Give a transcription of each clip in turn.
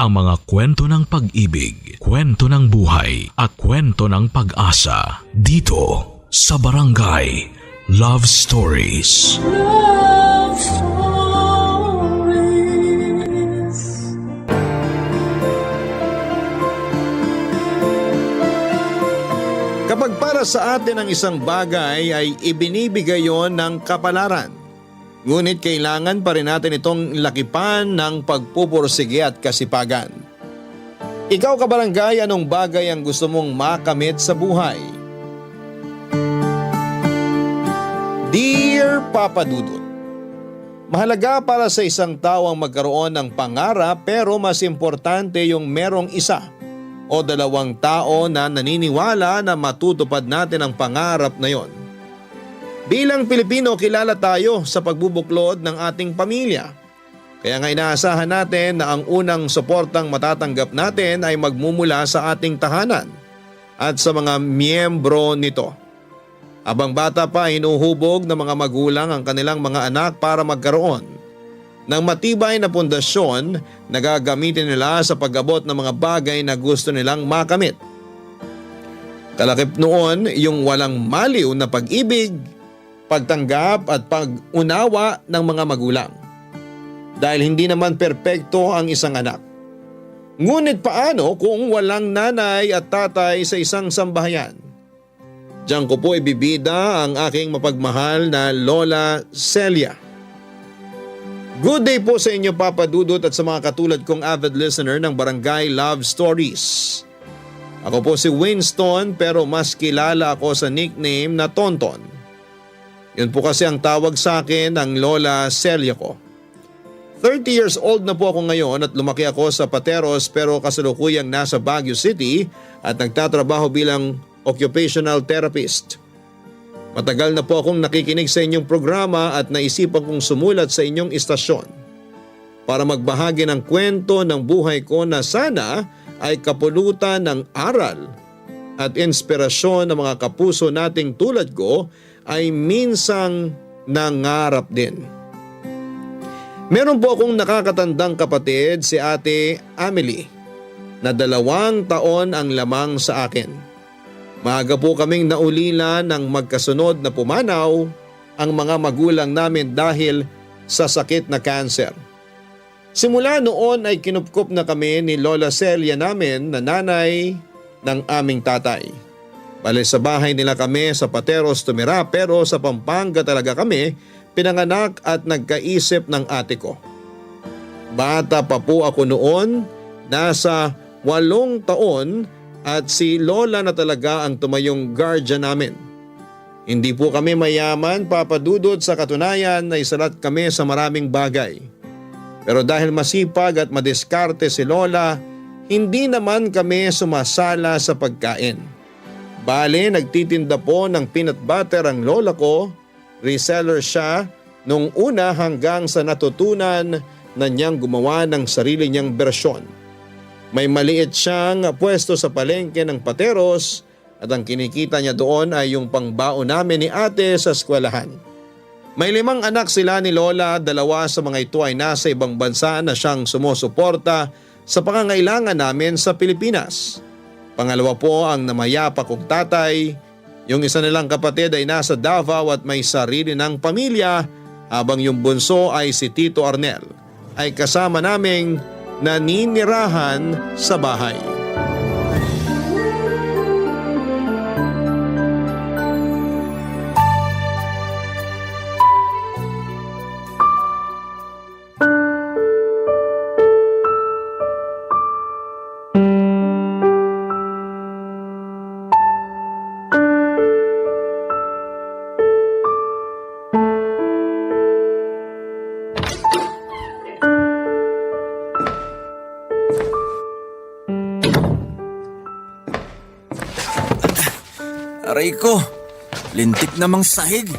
ang mga kwento ng pag-ibig, kwento ng buhay at kwento ng pag-asa dito sa Barangay Love Stories. Love Stories. Kapag para sa atin ang isang bagay ay ibinibigay yon ng kapalaran, ngunit kailangan pa rin natin itong lakipan ng pagpupursige at kasipagan. Ikaw kabarangay, anong bagay ang gusto mong makamit sa buhay? Dear Papa Dudut, mahalaga para sa isang tao ang magkaroon ng pangarap, pero mas importante yung merong isa o dalawang tao na naniniwala na matutupad natin ang pangarap na yon. Bilang Pilipino, kilala tayo sa pagbubuklod ng ating pamilya. Kaya nga inaasahan natin na ang unang suportang matatanggap natin ay magmumula sa ating tahanan at sa mga miyembro nito. Habang bata pa, hinuhubog ng mga magulang ang kanilang mga anak para magkaroon ng matibay na pundasyon na gagamitin nila sa pag-abot ng mga bagay na gusto nilang makamit. Kalakip noon yung walang maliw na pag-ibig, pagtanggap at pag-unawa ng mga magulang. Dahil hindi naman perpekto ang isang anak. Ngunit paano kung walang nanay at tatay sa isang sambahayan? Diyan ko po ibibida ang aking mapagmahal na Lola Celia. Good day po sa inyo, Papa Dudut, at sa mga katulad kong avid listener ng Barangay Love Stories. Ako po si Winston, pero mas kilala ako sa nickname na Tonton. Yun po kasi ang tawag sa akin ng Lola Celia ko. 30 years old na po ako ngayon at lumaki ako sa Pateros, pero kasalukuyang nasa Baguio City at nagtatrabaho bilang occupational therapist. Matagal na po akong nakikinig sa inyong programa at naisipan kong sumulat sa inyong istasyon para magbahagi ng kwento ng buhay ko na sana ay kapulutan ng aral at inspirasyon ng mga kapuso nating tulad ko ay minsang nangarap din. Meron po akong nakakatandang kapatid, si Ate Amelie, na 2 taon ang lamang sa akin. Maaga po kaming naulila ng magkasunod na pumanaw ang mga magulang namin dahil sa sakit na cancer. Simula noon ay kinupkup na kami ni Lola Celia namin na nanay ng aming tatay. Bale sa bahay nila kami sa Pateros tumira, pero sa Pampanga talaga kami pinanganak at nagkaisip ng ate ko. Bata pa po ako noon, nasa 8 taon, at si Lola na talaga ang tumayong guardian namin. Hindi po kami mayaman, Papa Dudut, sa katunayan na isalat kami sa maraming bagay. Pero dahil masipag at madiskarte si Lola, hindi naman kami sumasala sa pagkain. Bale, nagtitinda po ng peanut butter ang lola ko, reseller siya nung una hanggang sa natutunan na niyang gumawa ng sarili niyang bersyon. May maliit siyang pwesto sa palengke ng Pateros at ang kinikita niya doon ay yung pangbaon namin ni ate sa eskwelahan. May 5 anak sila ni Lola, 2 sa mga ito ay nasa ibang bansa na siyang sumusuporta sa pangangailangan namin sa Pilipinas. Pangalawa po ang namayapa kong tatay. Yung isa nilang kapatid ay nasa Davao at may sarili ng pamilya, habang yung bunso ay si Tito Arnel ay kasama naming naninirahan sa bahay. Aray ko, lintik namang sahig.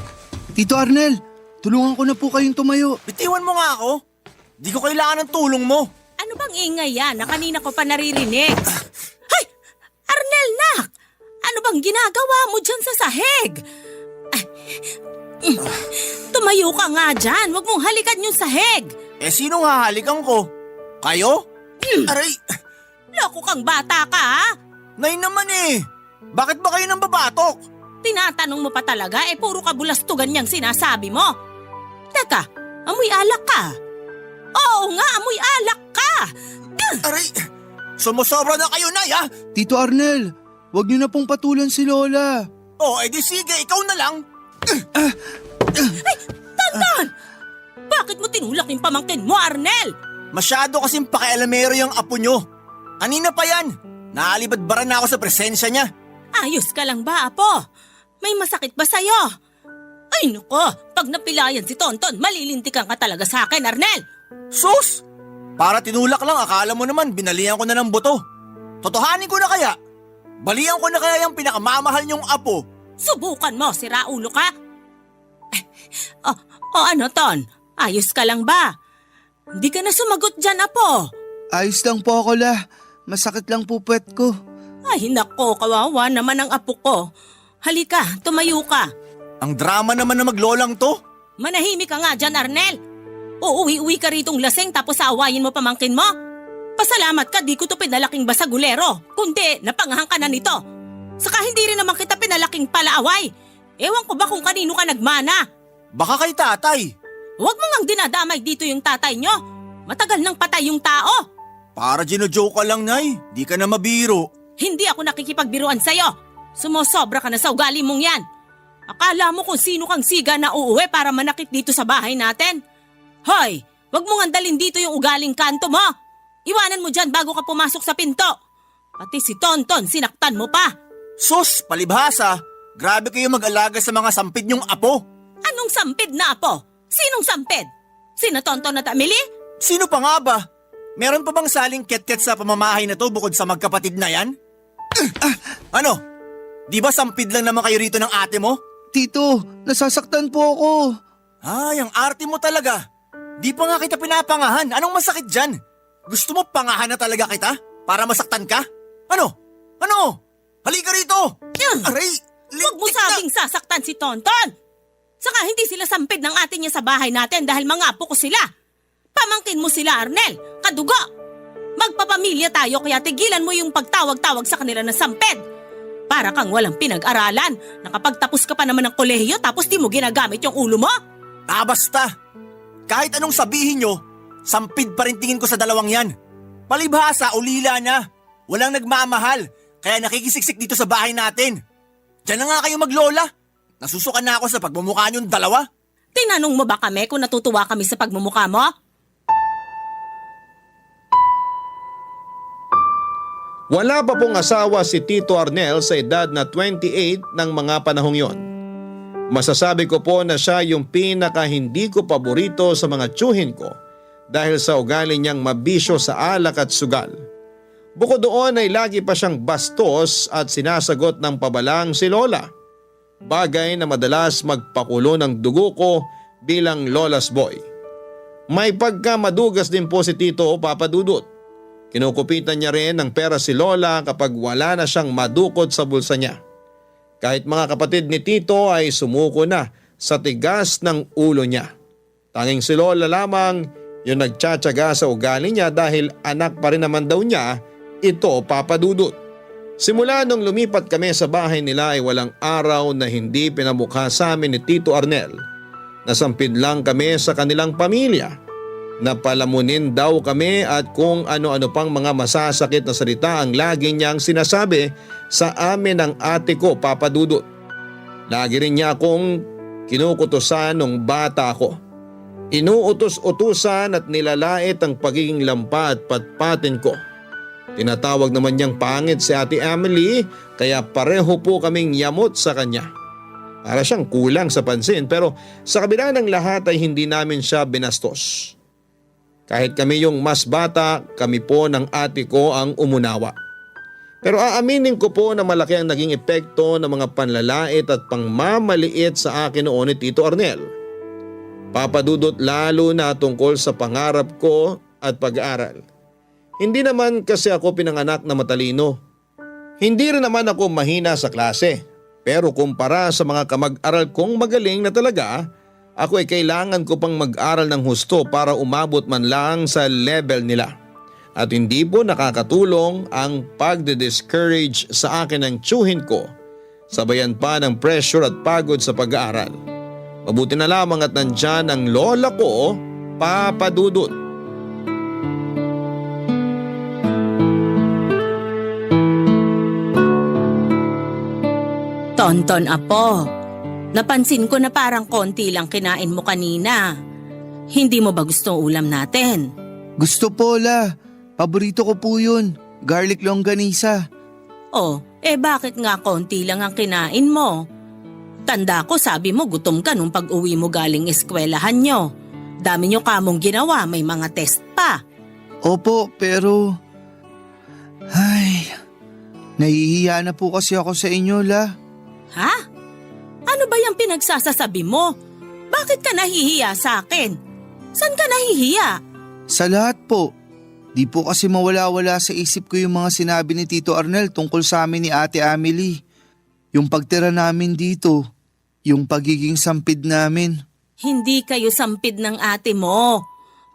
Tito Arnel, tulungan ko na po kayong tumayo. Bitiwan mo nga ako. Di ko kailangan ng tulong mo. Ano bang ingay yan na kanina ko pa naririnig? Hay! Arnel, nak! Ano bang ginagawa mo dyan sa sahig? Tumayo ka nga dyan. Huwag mong halikan yung sahig. Eh sinong hahalikan ko? Kayo? Aray! Loko kang bata ka, ha? Nay naman eh! Bakit ba kayo nang babatok? Tinatanong mo pa talaga, puro kabulastugan niyang sinasabi mo. Teka, amoy alak ka. Oo nga, amoy alak ka. Aray! Sumusobra na kayo, Nay, ha? Tito Arnel, wag niyo na pong patulan si Lola. Edi sige, ikaw na lang. Tonton! Bakit mo tinulak yung pamangkin mo, Arnel? Masyado kasing pakialamero yung apo nyo. Kanina pa yan. Naalibadbaran na ako sa presensya niya. Ayos ka lang ba, Apo? May masakit ba sa'yo? Ay nuko, pag napilayan si Tonton, malilintikan ka talaga sa akin, Arnel. Sus! Para tinulak lang, akala mo naman binalian ko na ng buto. Totohanin ko na kaya? Balian ko na kaya yung pinakamamahal niyong apo? Subukan mo, si Raulo ka. Ano, Ton? Ayos ka lang ba? Hindi ka na sumagot dyan, Apo. Ayos lang po ako, La. Masakit lang po puwet ko. Ay, nako, kawawa naman ang apo ko. Halika, tumayo ka. Ang drama naman na maglolang to. Manahimik ka nga dyan, Arnel. Uuwi-uwi ka ritong lasing tapos aawayin mo pamangkin mo. Pasalamat ka, di ko to pinalaking basagulero. Kundi, napangahan ka na nito. Saka hindi rin naman kita pinalaking palaaway. Ewan ko ba kung kanino ka nagmana? Baka kay tatay. Huwag mo ngang dinadamay dito yung tatay nyo. Matagal nang patay yung tao. Para gino-joke ka lang, Nay. Di ka na mabiro. Hindi ako nakikipagbiruan sa'yo. Sumosobra ka na sa ugali mong yan. Akala mo kung sino kang siga na uuwi para manakit dito sa bahay natin? Hoy, wag mo ngandalin dito yung ugaling kanto mo. Iwanan mo dyan bago ka pumasok sa pinto. Pati si Tonton, sinaktan mo pa. Sus, palibhasa. Grabe kayo mag-alaga sa mga sampid niyong apo. Anong sampid na apo? Sinong sampid? Sina Tonton at Amelie? Sino pa nga ba? Meron pa bang saling ket-ket sa pamamahay na to bukod sa magkapatid na yan? Ano? Di ba sampid lang naman kayo rito ng ate mo? Tito, nasasaktan po ako. Ay, ang arte mo talaga. Di pa nga kita pinapangahan. Anong masakit dyan? Gusto mo pangahan na talaga kita? Para masaktan ka? Ano? Ano? Halika rito! Aray! Huwag mo lintik na! sabing sasaktan si Tonton. Saka hindi sila sampid ng ate niya sa bahay natin dahil mga apo ko sila. Pamangkin mo sila, Arnel. Kadugo. Magpapamilya tayo kaya tigilan mo yung pagtawag-tawag sa kanila na sampid. Para kang walang pinag-aralan. Nakapagtapos ka pa naman ng kolehiyo tapos di mo ginagamit yung ulo mo. Basta. Kahit anong sabihin nyo, sampid pa rin tingin ko sa dalawang yan. Palibhasa, ulila na. Walang nagmamahal, kaya nakikisiksik dito sa bahay natin. Diyan na nga kayo maglola. Nasusukan na ako sa pagmumukha niyong dalawa. Tinanong mo ba kami kung natutuwa kami sa pagmumukha mo? Wala pa pong asawa si Tito Arnel sa edad na 28 ng mga panahong yon. Masasabi ko po na siya yung pinaka hindi ko paborito sa mga tiyuhin ko dahil sa ugali niyang mabisyo sa alak at sugal. Bukod doon ay lagi pa siyang bastos at sinasagot ng pabalang si Lola. Bagay na madalas magpakulo ng dugo ko bilang Lola's boy. May pagkamadugas din po si Tito o Papa Dudut. Kinukupitan niya rin ng pera si Lola kapag wala na siyang madukot sa bulsa niya. Kahit mga kapatid ni Tito ay sumuko na sa tigas ng ulo niya. Tanging si Lola lamang yung nagtsatsaga sa ugali niya dahil anak pa rin naman daw niya ito, Papa Dudut. Simula nung lumipat kami sa bahay nila ay walang araw na hindi pinamukha sa amin ni Tito Arnel. Nasampid lang kami sa kanilang pamilya. Napalamunin daw kami at kung ano-ano pang mga masasakit na salita ang lagi niyang sinasabi sa amin ng ate ko, Papa Dudut. Lagi rin niya akong kinukutusan nung bata ako. Inuutos-utusan at nilalait ang pagiging lampa at patpatin ko. Tinatawag naman niyang pangit si Ate Emily kaya pareho po kaming yamot sa kanya. Para siyang kulang sa pansin pero sa kabila ng lahat ay hindi namin siya binastos. Kahit kami yung mas bata, kami po ng ate ko ang umunawa. Pero aaminin ko po na malaki ang naging epekto ng mga panlalait at pangmamaliit sa akin noon ni Tito Arnel. Papadudot lalo na tungkol sa pangarap ko at pag-aaral. Hindi naman kasi ako pinanganak na matalino. Hindi rin naman ako mahina sa klase. Pero kumpara sa mga kamag-aral kong magaling na talaga, ako ay kailangan ko pang mag-aral ng husto para umabot man lang sa level nila. At hindi po nakakatulong ang pagde-discourage sa akin ng tiyuhin ko. Sabayan pa ng pressure at pagod sa pag-aaral. Mabuti na lamang at nandyan ang lola ko, Papa Dudut. Tonton Apo, napansin ko na parang konti lang kinain mo kanina. Hindi mo ba gusto ulam natin? Gusto po, La. Paborito ko po yun. Garlic longganisa. Oh, bakit nga konti lang ang kinain mo? Tanda ko sabi mo gutom ka nung pag-uwi mo galing eskwelahan nyo. Dami nyo kamong ginawa, may mga test pa. Opo, pero... Ay, nahihiya na po kasi ako sa inyo, La. Ha? Ano ba yung pinagsasasabi mo? Bakit ka nahihiya sa akin? Saan ka nahihiya? Sa lahat po. Di po kasi mawala-wala sa isip ko yung mga sinabi ni Tito Arnel tungkol sa amin ni Ate Amelie. Yung pagtira namin dito, yung pagiging sampid namin. Hindi kayo sampid ng ate mo.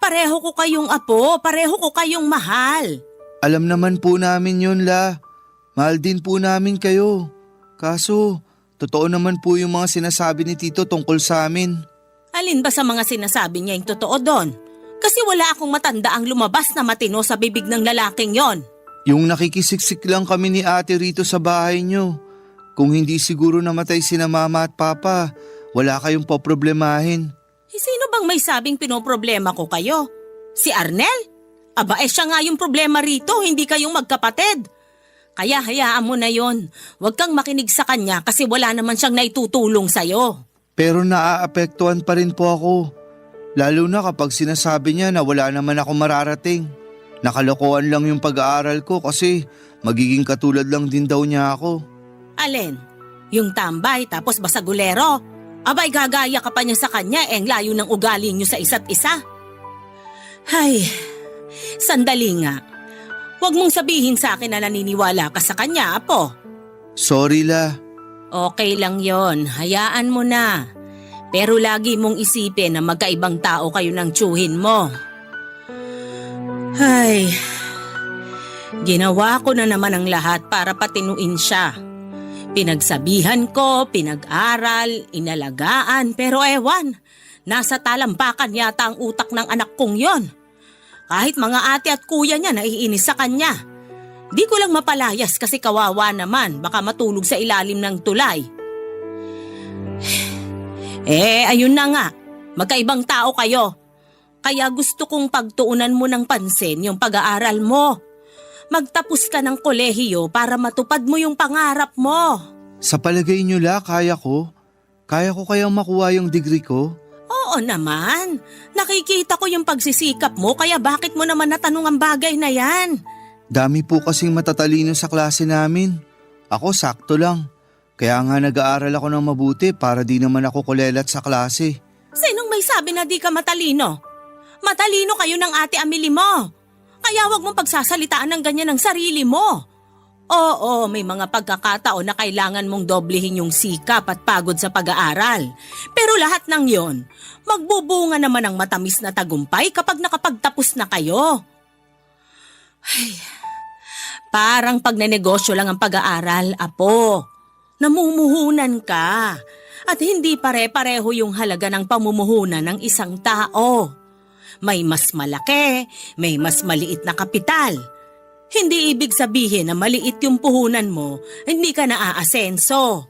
Pareho ko kayong apo, pareho ko kayong mahal. Alam naman po namin yun, La. Mahal din po namin kayo. Kaso, totoo naman po yung mga sinasabi ni Tito tungkol sa amin. Alin ba sa mga sinasabi niya yung totoo doon? Kasi wala akong matanda ang lumabas na matino sa bibig ng lalaking yon. Yung nakikisiksik lang kami ni ate rito sa bahay nyo. Kung hindi siguro namatay sina mama at papa, wala kayong poproblemahin. Sino bang may sabing pinoproblema ko kayo? Si Arnel? Aba siya nga yung problema rito, hindi kayong magkapatid. Kaya hayaan mo na yon. Huwag kang makinig sa kanya kasi wala naman siyang naitutulong sa'yo. Pero naaapektuhan pa rin po ako. Lalo na kapag sinasabi niya na wala naman ako mararating. Nakalokohan lang yung pag-aaral ko kasi magiging katulad lang din daw niya ako. Alin? Yung tambay tapos basagulero? Abay gagaya ka pa niya sa kanya ang layo ng ugali niyo sa isa't isa. Ay, sandali nga. Huwag mong sabihin sa akin na naniniwala ka sa kanya, Apo. Sorry, La. Okay lang yon, hayaan mo na. Pero lagi mong isipin na magkaibang tao kayo ng tiyuhin mo. Ay, ginawa ko na naman ang lahat para patinuin siya. Pinagsabihan ko, pinag-aral, inalagaan, pero ewan, nasa talampakan yata ang utak ng anak kong yon. Kahit mga ate at kuya niya naiinis sa kanya. Di ko lang mapalayas kasi kawawa naman, baka matulog sa ilalim ng tulay. Ayun na nga, magkaibang tao kayo. Kaya gusto kong pagtuunan mo ng pansin yung pag-aaral mo. Magtapos ka ng kolehiyo para matupad mo yung pangarap mo. Sa palagay niyo, La, kaya ko? Kaya ko kayang makuha yung degree ko? Oo naman, nakikita ko yung pagsisikap mo kaya bakit mo naman natanong ang bagay na yan? Dami po kasing matatalino sa klase namin. Ako sakto lang. Kaya nga nag-aaral ako ng mabuti para di naman ako kulelat sa klase. Sinong may sabi na di ka matalino? Matalino kayo ng Ate Amelie mo. Kaya wag mong pagsasalitaan ng ganyan ng sarili mo. Oo, may mga pagkakataon na kailangan mong doblehin yung sikap at pagod sa pag-aaral. Pero lahat ng yon, magbubunga naman ang matamis na tagumpay kapag nakapagtapos na kayo. Ay, parang pag nanegosyo lang ang pag-aaral, Apo. Namumuhunan ka at hindi pare-pareho yung halaga ng pamumuhunan ng isang tao. May mas malaki, may mas maliit na kapital. Hindi ibig sabihin na maliit yung puhunan mo, hindi ka naaasenso.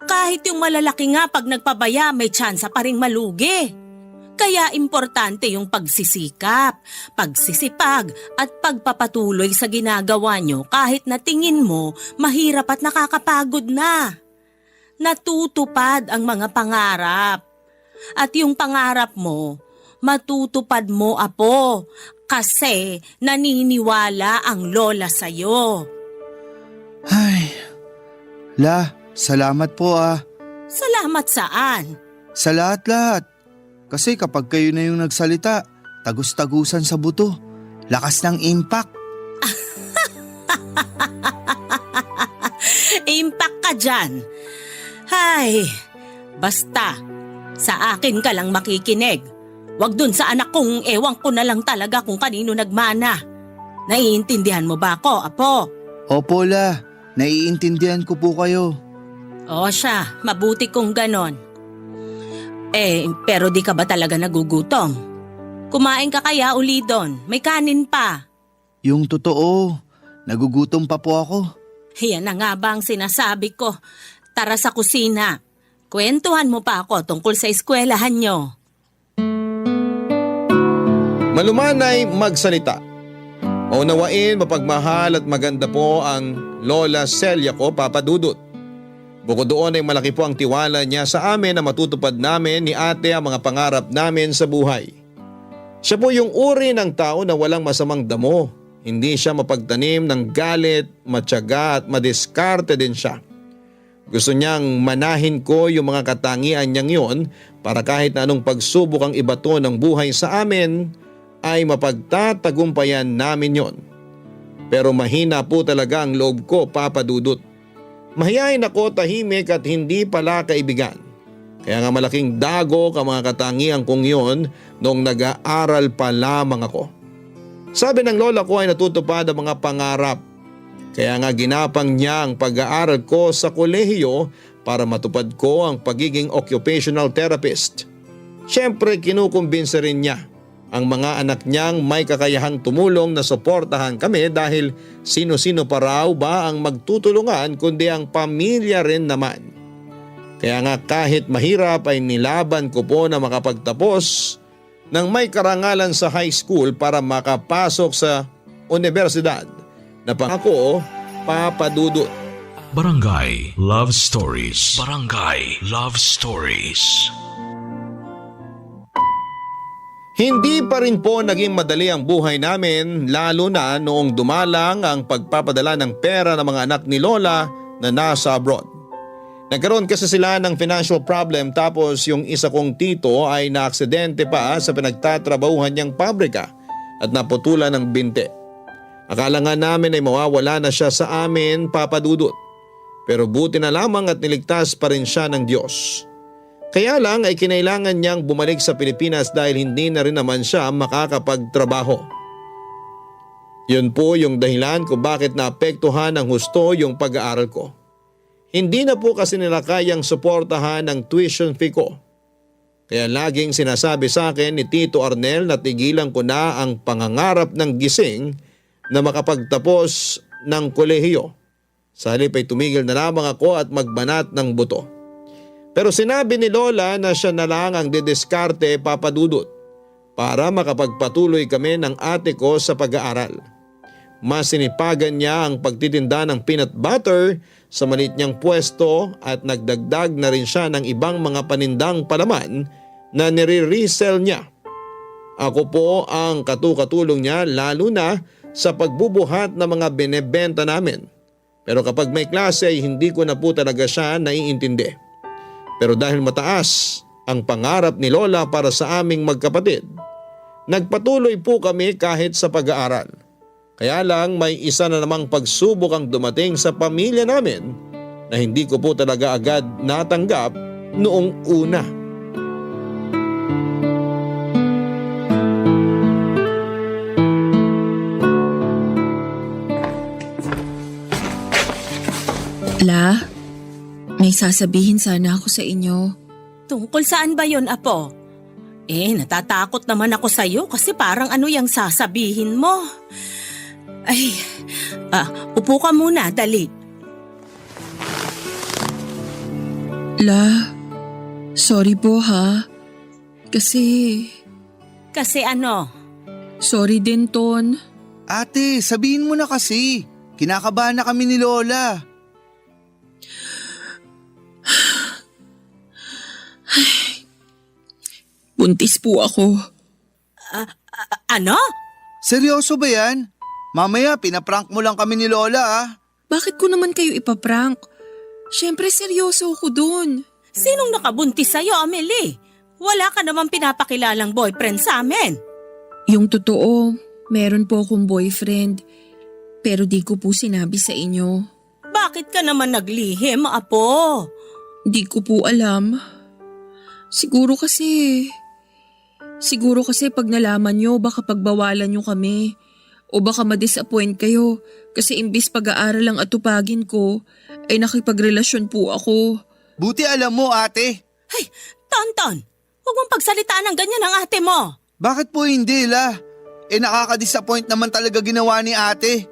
Kahit yung malalaki nga pag nagpabaya may tsansa pa ring malugi. Kaya importante yung pagsisikap, pagsisipag at pagpapatuloy sa ginagawa nyo kahit na tingin mo mahirap at nakakapagod na. Natutupad ang mga pangarap. At yung pangarap mo, matutupad mo, Apo, kasi naniniwala ang lola sa'yo. Ay, La, salamat po ah. Salamat saan? Sa lahat-lahat. Kasi kapag kayo na yung nagsalita, tagus-tagusan sa buto. Lakas ng impact. Impact ka dyan. Ay, basta, sa akin ka lang makikinig. Wag dun sa anak kong ewan ko na lang talaga kung kanino nagmana. Naiintindihan mo ba ako, Apo? Opo, La. Naiintindihan ko po kayo. O siya, mabuti kung ganon. Pero di ka ba talaga nagugutom? Kumain ka kaya uli doon, may kanin pa. Yung totoo, nagugutom pa po ako. Yan na nga ba ang sinasabi ko? Tara sa kusina. Kwentuhan mo pa ako tungkol sa eskwelahan nyo. Malumanay magsalita. Maunawain, mapagmahal at maganda po ang Lola Celia ko, Papa Dudut. Bukod doon ay malaki po ang tiwala niya sa amin na matutupad namin ni ate ang mga pangarap namin sa buhay. Siya po yung uri ng tao na walang masamang damo. Hindi siya mapagtanim ng galit, matyaga at madiskarte din siya. Gusto niyang manahin ko yung mga katangian niyang yon para kahit na anong pagsubok ang ibato ng buhay sa amin ay mapagtatagumpayan namin yon. Pero mahina po talaga ang loob ko, Papa Dudut. Mahiyain ako, tahimik at hindi pala kaibigan. Kaya nga malaking dagok ang mga katangian kong yon noong nag-aaral pa lamang ako. Sabi ng lola ko ay natutupad ang mga pangarap. Kaya nga ginapang niya ang pag-aaral ko sa kolehiyo para matupad ko ang pagiging occupational therapist. Siyempre kinukumbinsa rin niya ang mga anak niyang may kakayahang tumulong na suportahan kami dahil sino-sino pa raw ba ang magtutulungan kundi ang pamilya rin naman. Kaya nga kahit mahirap ay nilaban ko po na makapagtapos ng may karangalan sa high school para makapasok sa universidad na pangako, Papa Dudut. Barangay Love Stories. Barangay Love Stories. Hindi pa rin po naging madali ang buhay namin lalo na noong dumalang ang pagpapadala ng pera ng mga anak ni Lola na nasa abroad. Nagkaroon kasi sila ng financial problem tapos yung isa kong tito ay naaksidente pa sa pinagtatrabahuhan niyang pabrika at naputulan ng binte. Akala nga namin ay mawawala na siya sa amin, Papa Dudut. Pero buti na lamang at niligtas pa rin siya ng Diyos. Kaya lang ay kinailangan niyang bumalik sa Pilipinas dahil hindi na rin naman siya makakapagtrabaho. Yun po yung dahilan kung bakit naapektuhan ng husto yung pag-aaral ko. Hindi na po kasi nila kayang suportahan ang tuition fee ko. Kaya laging sinasabi sa akin ni Tito Arnel na tigilan ko na ang pangangarap ng gising na makapagtapos ng kolehiyo. Sa halip ay tumigil na lamang ako at magbanat ng buto. Pero sinabi ni Lola na siya na lang ang didiskarte, Papa Dudut, para makapagpatuloy kami ng ate ko sa pag-aaral. Mas sinipagan niya ang pagtitinda ng peanut butter sa maliit niyang pwesto at nagdagdag na rin siya ng ibang mga panindang palaman na nire-resell niya. Ako po ang katukatulong niya lalo na sa pagbubuhat ng mga binebenta namin. Pero kapag may klase ay hindi ko na po talaga siya naiintindi. Pero dahil mataas ang pangarap ni Lola para sa aming magkapatid, nagpatuloy po kami kahit sa pag-aaral. Kaya lang may isa na namang pagsubok ang dumating sa pamilya namin na hindi ko po talaga agad natanggap noong una. La, may sasabihin sana ako sa inyo. Tungkol saan ba yon, Apo? Natatakot naman ako sa'yo kasi parang ano yung sasabihin mo. Upo ka muna, dali. La, sorry po ha. Kasi Kasi ano? sorry din, Ton. Ate, sabihin mo na kasi. Kinakabahan na kami ni Lola. Buntis po ako. Ano? Seryoso ba yan? Mamaya pinaprank mo lang kami ni Lola ah. Bakit ko naman kayo ipaprank? Siyempre seryoso ako dun. Sinong nakabuntis sa'yo, Amelie? Wala ka naman pinapakilalang boyfriend sa amin. Yung totoo, meron po akong boyfriend. Pero di ko po sinabi sa inyo. Bakit ka naman naglihim, Apo? Di ko po alam. Siguro kasi pag nalaman nyo baka pagbawalan nyo kami. O baka ma-disappoint kayo kasi imbis pag-aaral ang atupagin ko, ay nakipagrelasyon po ako. Buti alam mo, ate. Ay, Tonton, huwag mong pagsalitaan ng ganyan ang ate mo. Bakit po hindi, La? Nakaka-disappoint naman talaga ginawa ni ate.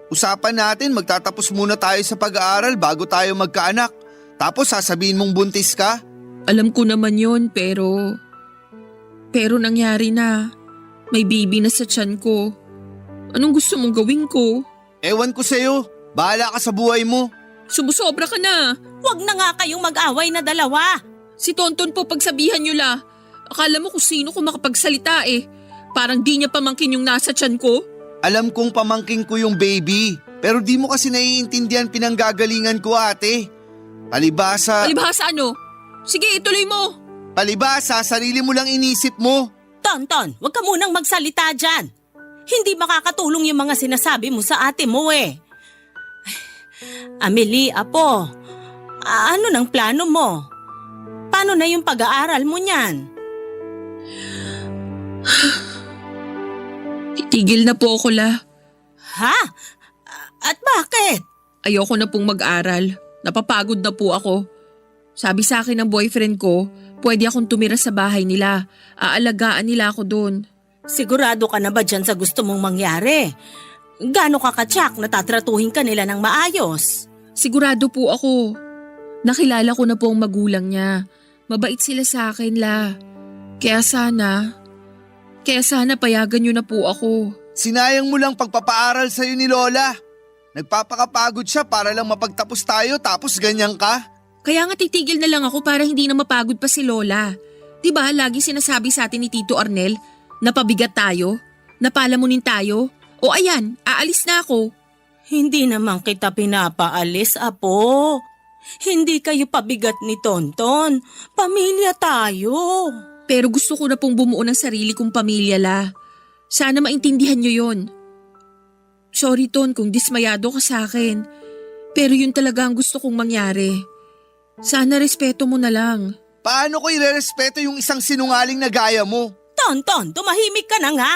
Usapan natin, magtatapos muna tayo sa pag-aaral bago tayo magkaanak. Tapos sasabihin mong buntis ka? Alam ko naman yon pero nangyari na. May baby na sa tiyan ko. Anong gusto mong gawin ko? Ewan ko sa'yo. Bahala ka sa buhay mo. Sumusobra ka na. Huwag na nga kayong mag-away na dalawa. Si Tonton po pagsabihan niyo la. Akala mo kung sino ko makapagsalita eh. Parang di niya pamangkin yung nasa tiyan ko. Alam kong pamangking ko yung baby. Pero di mo kasi naiintindihan pinanggagalingan ko, ate. Palibasa ano? Sige, ituloy mo. Palibasa, sarili mo lang inisip mo. Tonton, huwag ka munang magsalita dyan. Hindi makakatulong yung mga sinasabi mo sa ate mo eh. Amelie, apo, ano nang plano mo? Paano na yung pag-aaral mo niyan? Titigil na po ako la. Ha? At bakit? Ayoko na pong mag-aral. Napapagod na po ako. Sabi sa akin ng boyfriend ko, pwede akong tumira sa bahay nila. Aalagaan nila ako doon. Sigurado ka na ba dyan sa gusto mong mangyari? Gaano ka katsak na tatratuhin ka nila ng maayos? Sigurado po ako. Nakilala ko na po ang magulang niya. Mabait sila sa akin la. Kaya sana payagan niyo na po ako. Sinayang mo lang pagpapaaral sa'yo ni Lola. Nagpapakapagod siya para lang mapagtapos tayo tapos ganyan ka. Kaya nga titigil na lang ako para hindi na mapagod pa si Lola. Diba lagi sinasabi sa atin ni Tito Arnel na pabigat tayo, na palamunin tayo? O ayan, aalis na ako. Hindi naman kita pinapaalis, apo. Hindi kayo pabigat ni Tonton. Pamilya tayo. Pero gusto ko na pong bumuo ng sarili kong pamilya la. Sana maintindihan niyo yon. Sorry Ton kung dismayado ka sa akin. Pero yun talaga ang gusto kong mangyari. Sana respeto mo na lang. Paano ko irerespeto yung isang sinungaling na gaya mo? Tonton, tumahimik ka na nga.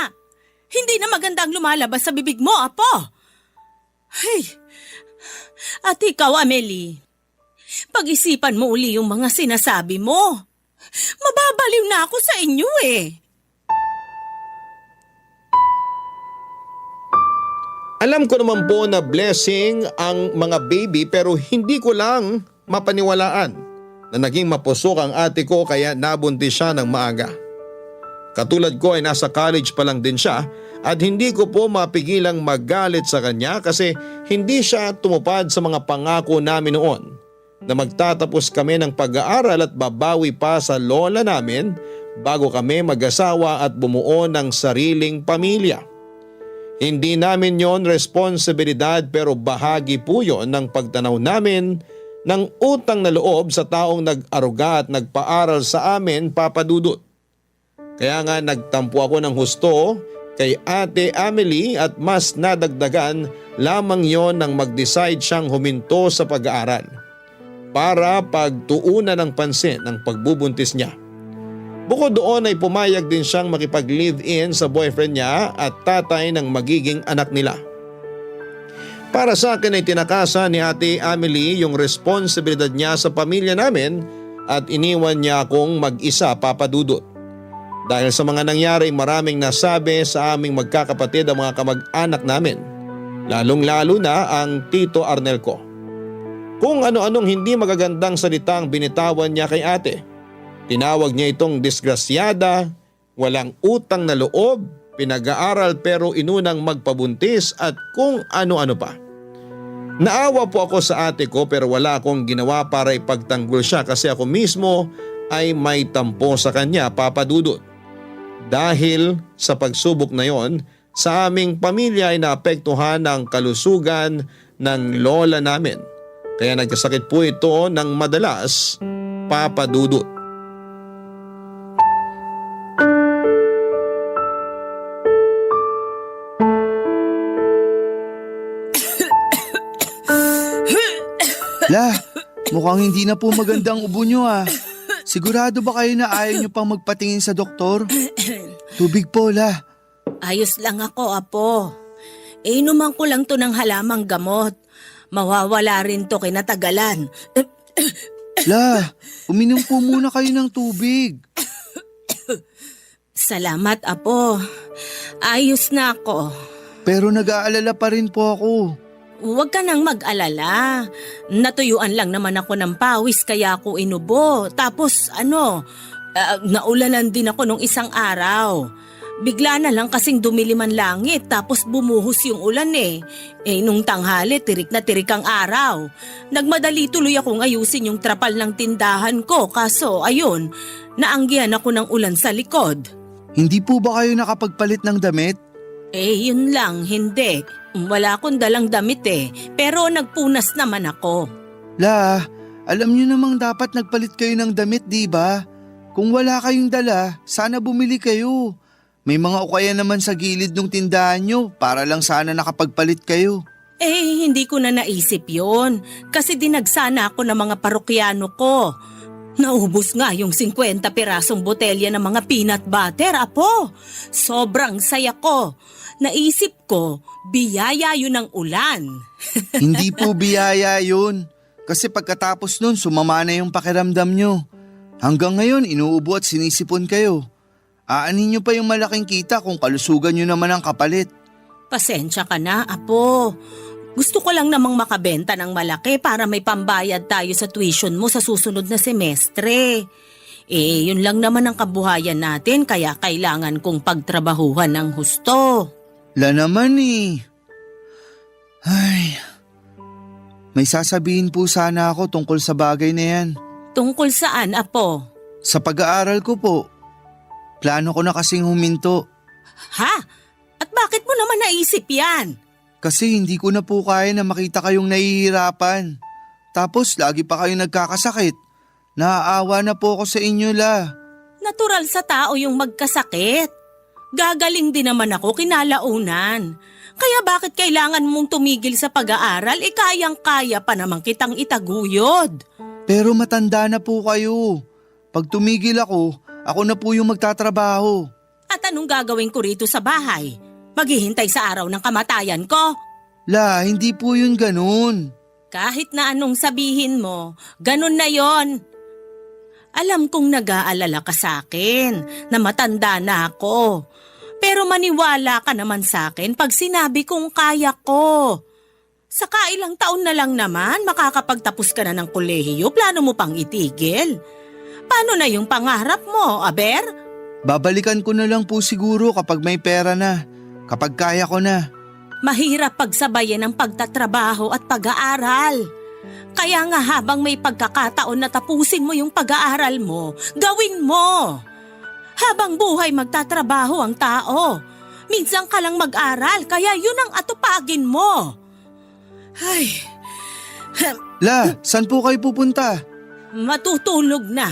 Hindi na maganda ang lumalabas sa bibig mo, apo. Hey, at ikaw, Amelie. Pag-isipan mo uli yung mga sinasabi mo. Mababaliw na ako sa inyo eh. Alam ko naman po na blessing ang mga baby pero hindi ko lang mapaniwalaan na naging mapusok ang ate ko kaya nabuntis siya ng maaga. Katulad ko ay nasa college pa lang din siya at hindi ko po mapigilang magalit sa kanya kasi hindi siya tumupad sa mga pangako namin noon na magtatapos kami ng pag-aaral at babawi pa sa lola namin bago kami mag-asawa at bumuo ng sariling pamilya. Hindi namin yon responsibilidad pero bahagi po yon ng pagtanaw namin ng utang na loob sa taong nag-aruga at nagpaaral sa amin, Papa Dudut. Kaya nga nagtampo ako ng husto kay Ate Amelie at mas nadagdagan lamang yon nang mag-decide siyang huminto sa pag-aaral para pagtuunan ng pansin ng pagbubuntis niya. Bukod doon ay pumayag din siyang makipag-live-in sa boyfriend niya at tatay ng magiging anak nila. Para sa akin ay tinakasan ni Ate Amelie yung responsibilidad niya sa pamilya namin at iniwan niya akong mag-isa, Papa Dudut. Dahil sa mga nangyari maraming nasabi sa aming magkakapatid ang mga kamag-anak namin, lalong-lalo na ang Tito Arnel ko. Kung ano-anong hindi magagandang salitang binitawan niya kay ate. Tinawag niya itong disgrasyada, walang utang na loob, pinag-aaral pero inunang magpabuntis at kung ano-ano pa. Naawa po ako sa ate ko pero wala akong ginawa para ipagtanggol siya kasi ako mismo ay may tampo sa kanya, Papa Dudut. Dahil sa pagsubok na yon, sa aming pamilya ay naapektuhan ang kalusugan ng lola namin. Kaya nagkasakit po ito ng madalas, Papa Dudut. La, mukhang hindi na po magandang ubo nyo ah. Sigurado ba kayo na ayaw nyo pang magpatingin sa doktor? Tubig po, La. Ayos lang ako, apo. Inuman ko lang to ng halamang gamot. Mawawala rin to kinatagalan. La, uminom po muna kayo ng tubig. Salamat, Apo. Ayos na ako. Pero nag-aalala pa rin po ako. Huwag ka nang mag-alala. Natuyuan lang naman ako ng pawis kaya ako inubo. Tapos naulanan din ako nung isang araw. Bigla na lang kasing dumilim ang langit tapos bumuhos yung ulan eh. Nung tanghali tirik na tirik ang araw. Nagmadali tuloy akong ayusin yung trapal ng tindahan ko kaso ayun, naanggihan ako ng ulan sa likod. Hindi po ba kayo nakapagpalit ng damit? Yun lang, hindi. Wala akong dalang damit pero nagpunas naman ako. La, alam niyo namang dapat nagpalit kayo ng damit, di ba? Kung wala kayong dala, sana bumili kayo. May mga ukaya naman sa gilid ng tindahan nyo para lang sana nakapagpalit kayo. Hindi ko na naisip yon kasi dinagsana ako ng mga parokyano ko. Naubos nga yung 50 pirasong botelya ng mga peanut butter, Apo. Sobrang saya ko. Naisip ko, biyaya yun ng ulan. Hindi po biyaya yun. Kasi pagkatapos nun, sumama na yung pakiramdam nyo. Hanggang ngayon, inuubo at sinisipon kayo. Aanin nyo pa yung malaking kita kung kalusugan nyo naman ang kapalit. Pasensya ka na, Apo. Gusto ko lang namang makabenta ng malaki para may pambayad tayo sa tuition mo sa susunod na semestre. Yun lang naman ang kabuhayan natin kaya kailangan kong pagtrabahuhan ng husto. La naman Ay, may sasabihin po sana ako tungkol sa bagay na yan. Tungkol saan, Apo? Sa pag-aaral ko po. Plano ko na kasing huminto. Ha? At bakit mo naman naisip yan? Kasi hindi ko na po kaya na makita kayong nahihirapan. Tapos lagi pa kayong nagkakasakit. Naaawa na po ako sa inyo, La. Natural sa tao yung magkasakit. Gagaling din naman ako kinalaunan. Kaya bakit kailangan mong tumigil sa pag-aaral? Kayang-kaya pa naman kitang itaguyod. Pero matanda na po kayo. Pag tumigil ako na po yung magtatrabaho. At anong gagawin ko rito sa bahay? Maghihintay sa araw ng kamatayan ko? La, hindi po yun ganun. Kahit na anong sabihin mo, ganun na yon. Alam kong nag-aalala ka sa akin na matanda na ako. Pero maniwala ka naman sa akin pag sinabi kong kaya ko. Saka ilang taon na lang naman makakapagtapos ka na ng kolehiyo, plano mo pang itigil. Paano na yung pangarap mo, Aber? Babalikan ko na lang po siguro kapag may pera na. Kapag kaya ko na. Mahirap pagsabayan ang pagtatrabaho at pag-aaral. Kaya nga habang may pagkakataon na tapusin mo yung pag-aaral mo, gawin mo. Habang buhay magtatrabaho ang tao. Minsan ka lang mag-aral, kaya yun ang atupagin mo. Ay. La, saan po kayo pupunta? Matutulog na.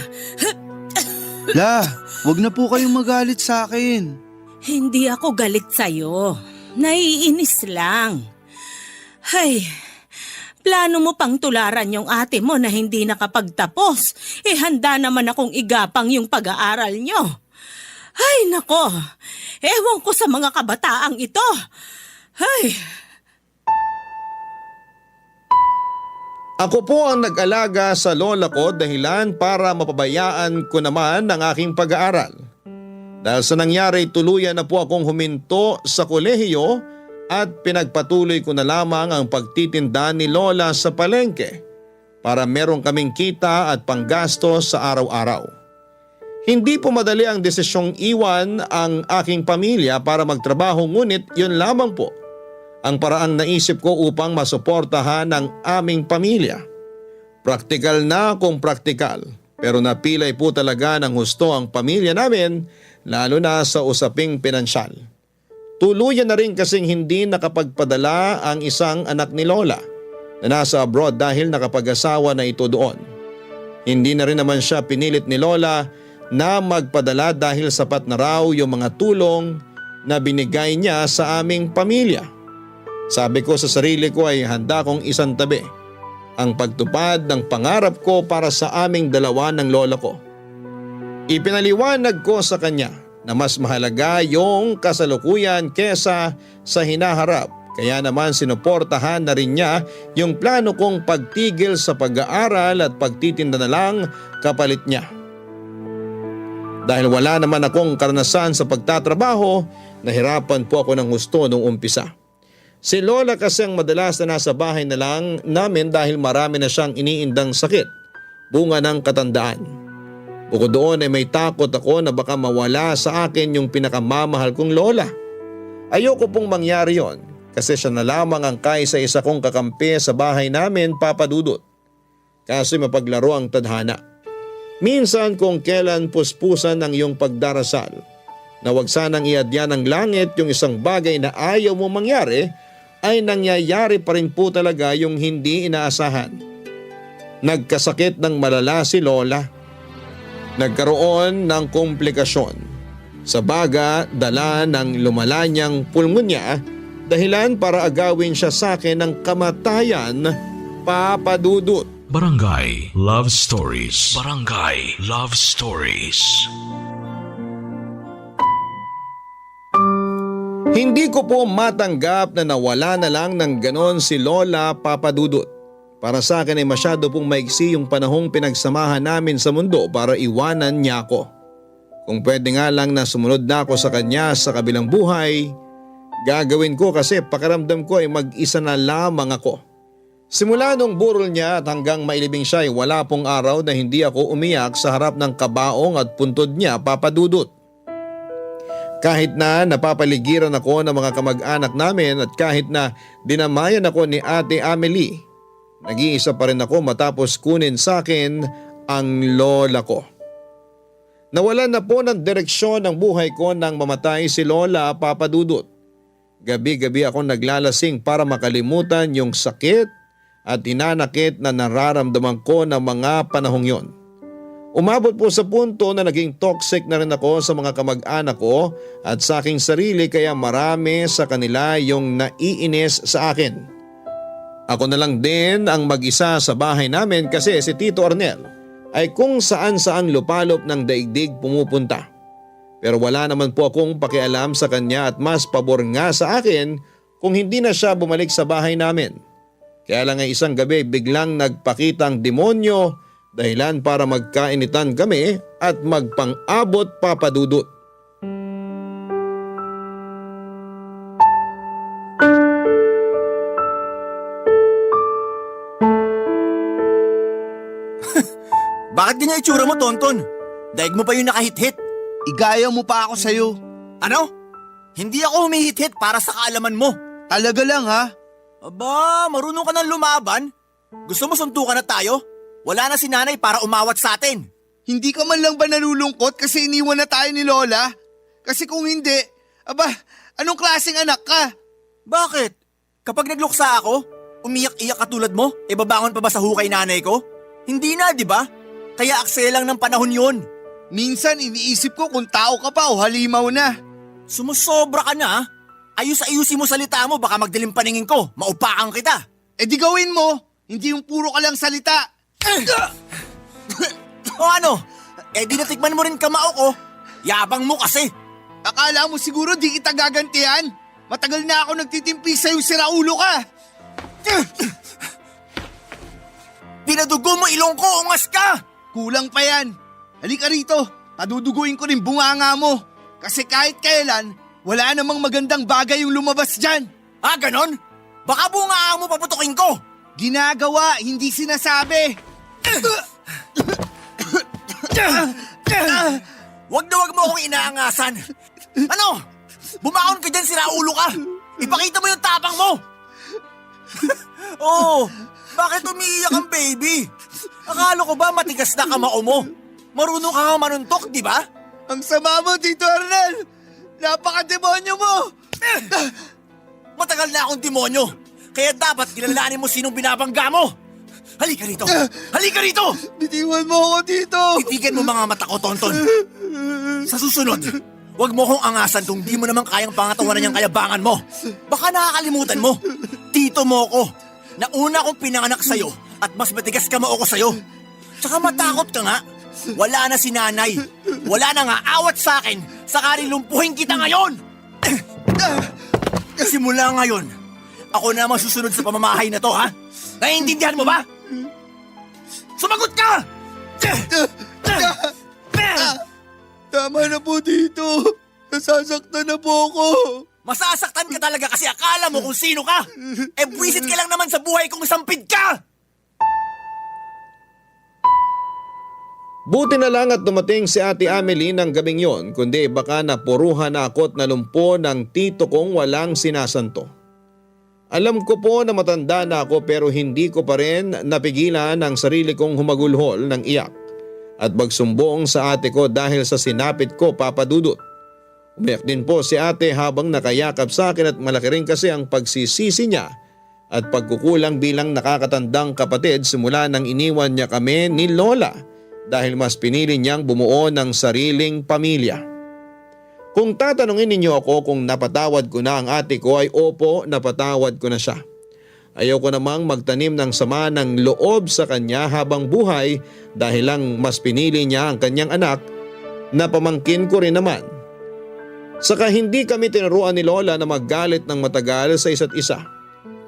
La, wag na po kayong magalit sa akin. Hindi ako galit sa'yo. Naiinis lang. Ay, plano mo pang tularan yung ate mo na hindi nakapagtapos. Handa naman akong igapang yung pag-aaral nyo. Ay, nako. Ewan ko sa mga kabataang ito. Ay. Ako po ang nag-alaga sa lola ko dahilan para mapabayaan ko naman ang aking pag-aaral. Dahil sa nangyari, tuluyan na po akong huminto sa kolehiyo at pinagpatuloy ko na lamang ang pagtitinda ni Lola sa palengke para meron kaming kita at panggastos sa araw-araw. Hindi po madali ang desisyong iwan ang aking pamilya para magtrabaho ngunit yun lamang po ang paraang naisip ko upang masuportahan ang aming pamilya. Praktikal na kung praktikal pero napilay po talaga ng husto ang pamilya namin lalo na sa usaping pinansyal. Tuluyan na rin kasing hindi nakapagpadala ang isang anak ni Lola na nasa abroad dahil nakapag-asawa na ito doon. Hindi na rin naman siya pinilit ni Lola na magpadala dahil sapat na raw yung mga tulong na binigay niya sa aming pamilya. Sabi ko sa sarili ko ay handa kong isantabi ang pagtupad ng pangarap ko para sa aming dalawa ng lola ko. Ipinaliwanag ko sa kanya na mas mahalaga yung kasalukuyan kesa sa hinaharap Kaya naman sinuportahan na rin niya yung plano kong pagtigil sa pag-aaral at pagtitinda na lang kapalit niya. Dahil wala naman akong karanasan sa pagtatrabaho, nahirapan po ako ng husto nung umpisa. Si Lola kasi ang madalas na nasa bahay na lang namin dahil marami na siyang iniindang sakit, bunga ng katandaan. Bukod doon ay may takot ako na baka mawala sa akin yung pinakamamahal kong lola. Ayoko pong mangyari yon kasi siya na lamang ang kaisa-isa kong kakampi sa bahay namin, Papa Dudut. Kasi mapaglaro ang tadhana. Minsan kung kailan puspusan ang iyong pagdarasal na wag sanang iadya ng langit yung isang bagay na ayaw mo mangyari, ay nangyayari pa rin po talaga yung hindi inaasahan. Nagkasakit ng malala si Lola. Nagkaroon ng komplikasyon. Sa baga, dala ng lumala niyang pulmonya, dahilan para agawin siya sa akin ng kamatayan, Papa Dudut. Barangay Love Stories. Barangay Love Stories. Hindi ko po matanggap na nawala na lang ng ganon si Lola, Papa Dudut. Para sa akin ay masyado pong maiksi yung panahong pinagsamahan namin sa mundo para iwanan niya ako. Kung pwede nga lang na sumunod na ako sa kanya sa kabilang buhay, gagawin ko kasi pakiramdam ko ay mag-isa na lamang ako. Simula nung burol niya at hanggang mailibing siya ay wala pong araw na hindi ako umiyak sa harap ng kabaong at puntod niya, Papa Dudut. Kahit na napapaligiran ako ng mga kamag-anak namin at kahit na dinamayan ako ni Ate Amelie, nag-iisa pa rin ako matapos kunin sa akin ang lola ko. Nawalan na po ng direksyon ang buhay ko nang mamatay si Lola, Papa Dudut. Gabi-gabi ako naglalasing para makalimutan yung sakit at hinanakit na nararamdaman ko ng mga panahong yon. Umabot po sa punto na naging toxic na rin ako sa mga kamag-anak ko at sa aking sarili kaya marami sa kanila yung naiinis sa akin. Ako na lang din ang mag-isa sa bahay namin kasi si Tito Arnel ay kung saan-saang lupalop ng daigdig pumupunta. Pero wala naman po akong pakialam sa kanya at mas pabor nga sa akin kung hindi na siya bumalik sa bahay namin. Kaya lang ay isang gabi biglang nagpakita ang demonyo dahilan para magkainitan kami at magpang-abot, Papa Dudut. Bakit ganyan itsura mo, Tonton? Daig mo pa yung nakahit-hit. Igaya mo pa ako sa'yo. Ano? Hindi ako humihit-hit para sa kaalaman mo. Talaga lang ha? Aba, marunong ka ng lumaban? Gusto mo suntukan na tayo? Wala na si nanay para umawat sa atin. Hindi ka man lang ba nalulungkot kasi iniwan na tayo ni Lola? Kasi kung hindi, aba, anong klaseng anak ka? Bakit? Kapag nagluksa ako, umiyak-iyak katulad mo, babangon pa ba sa hukay nanay ko? Hindi na, di ba? Kaya aksaya lang ng panahon yon. Minsan iniisip ko kung tao ka pa o halimaw na. Sumusobra ka na. Ayus-ayusin mo salita mo, baka magdilim paningin ko, maupakan kita. E di gawin mo, hindi yung puro ka lang salita. O ano? Di natikman mo rin kamao ko. Yabang mo kasi. Akala mo siguro di kita gagantihan? Matagal na ako nagtitimpi sa'yo, siraulo ka. Pinadugo mo ilong ko, ungas ka! Kulang pa yan. Halika rito, paduduguin ko rin bunganga mo. Kasi kahit kailan, wala namang magandang bagay yung lumabas dyan. Ah, ganon? Baka bunga mo paputukin ko. Ginagawa, hindi sinasabi. Wag na wag mo akong inaangasan. Ano? Bumaon ka dyan, siraulo ka. Ipakita mo yung tapang mo. Oh, bakit umiiyak ang baby? Akala ko ba matigas na kamao mo? Marunong ka nga manuntok, di ba? Ang sama mo, Tito Arnel. Napaka-demonyo mo. Matagal na akong demonyo. Kaya dapat kilalanin mo sinong binabangga mo. Halika rito! Halika rito! Bitiwan mo ako dito. Titigan mo mga mata ko, Tonton. Sa susunod, wag mo kong angasan kung di mo naman kayang pangatawanan yung kayabangan mo. Baka nakakalimutan mo. Tito mo ko. Nauna kong pinanganak sa'yo at mas matigas ka mo ako sa'yo. Tsaka matakot ka nga. Wala na si nanay. Wala na nga awat sa akin. Sakaling lumpuhin kita ngayon. Simula ngayon, Ako na ang susunod sa pamamahay na to, ha? Naiintindihan mo ba? Sumagot ka! Tama na po dito. Nasasaktan na po ako. Masasaktan ka talaga kasi akala mo kung sino ka. Buwisit ka lang naman sa buhay kung sampid ka! Buti na lang at dumating si Ate Amelie ng gabing yon, kundi baka napuruhan na ako at nalumpo ng tito kong walang sinasanto. Alam ko po na matanda na ako pero hindi ko pa rin napigilan ang sarili kong humagulhol ng iyak at magsumbong sa ate ko dahil sa sinapit ko, Papa Dudut. Umiyak din po si ate habang nakayakap sa akin at malaki rin kasi ang pagsisisi niya at pagkukulang bilang nakakatandang kapatid simula nang iniwan niya kami ni Lola dahil mas pinili niyang bumuo ng sariling pamilya. Kung tatanungin ninyo ako kung napatawad ko na ang ate ko ay opo, napatawad ko na siya. Ayaw ko namang magtanim ng sama ng loob sa kanya habang buhay dahil lang mas pinili niya ang kanyang anak na pamangkin ko rin naman. Saka hindi kami tinuruan ni Lola na maggalit ng matagal sa isa't isa.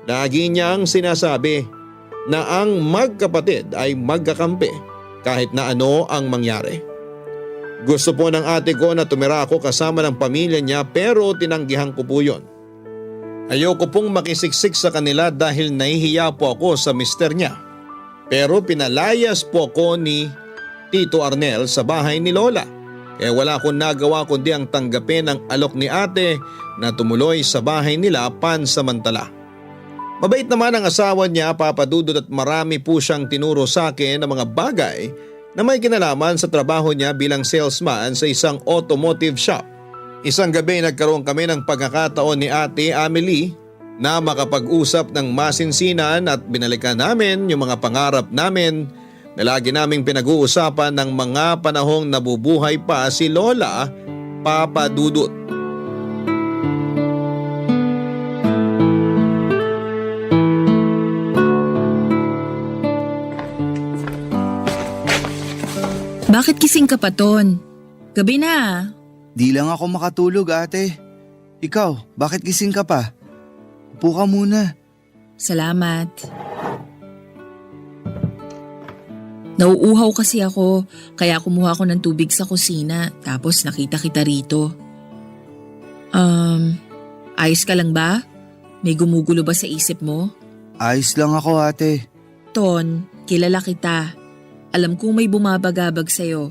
Lagi niyang sinasabi na ang magkapatid ay magkakampi kahit na ano ang mangyari. Gusto po ng ate ko na tumira ako kasama ng pamilya niya pero tinanggihan ko po yun. Ayoko pong makisiksik sa kanila dahil nahihiya po ako sa mister niya. Pero pinalayas po ako ni Tito Arnel sa bahay ni Lola. Kaya wala akong nagawa kundi ang tanggapin ang alok ni ate na tumuloy sa bahay nila pansamantala. Mabait naman ang asawa niya, Papa Dudut, at marami po siyang tinuro sa akin ng mga bagay na may kinalaman sa trabaho niya bilang salesman sa isang automotive shop. Isang gabi nagkaroon kami ng pagkakataon ni Ate Amelie na makapag-usap ng masinsinan at binalikan namin yung mga pangarap namin na lagi naming pinag-uusapan ng mga panahong nabubuhay pa si Lola, Papa Dudut. Bakit kising ka pa, Ton? Gabi na. Di lang ako makatulog, ate. Ikaw, bakit gising ka pa? Upo ka muna. Salamat. Nauuhaw kasi ako, kaya kumuha ko ng tubig sa kusina, tapos nakita kita rito. Ayos ka lang ba? May gumugulo ba sa isip mo? Ayos lang ako, ate. Ton, kilala kita. Alam kong may bumabagabag sa'yo.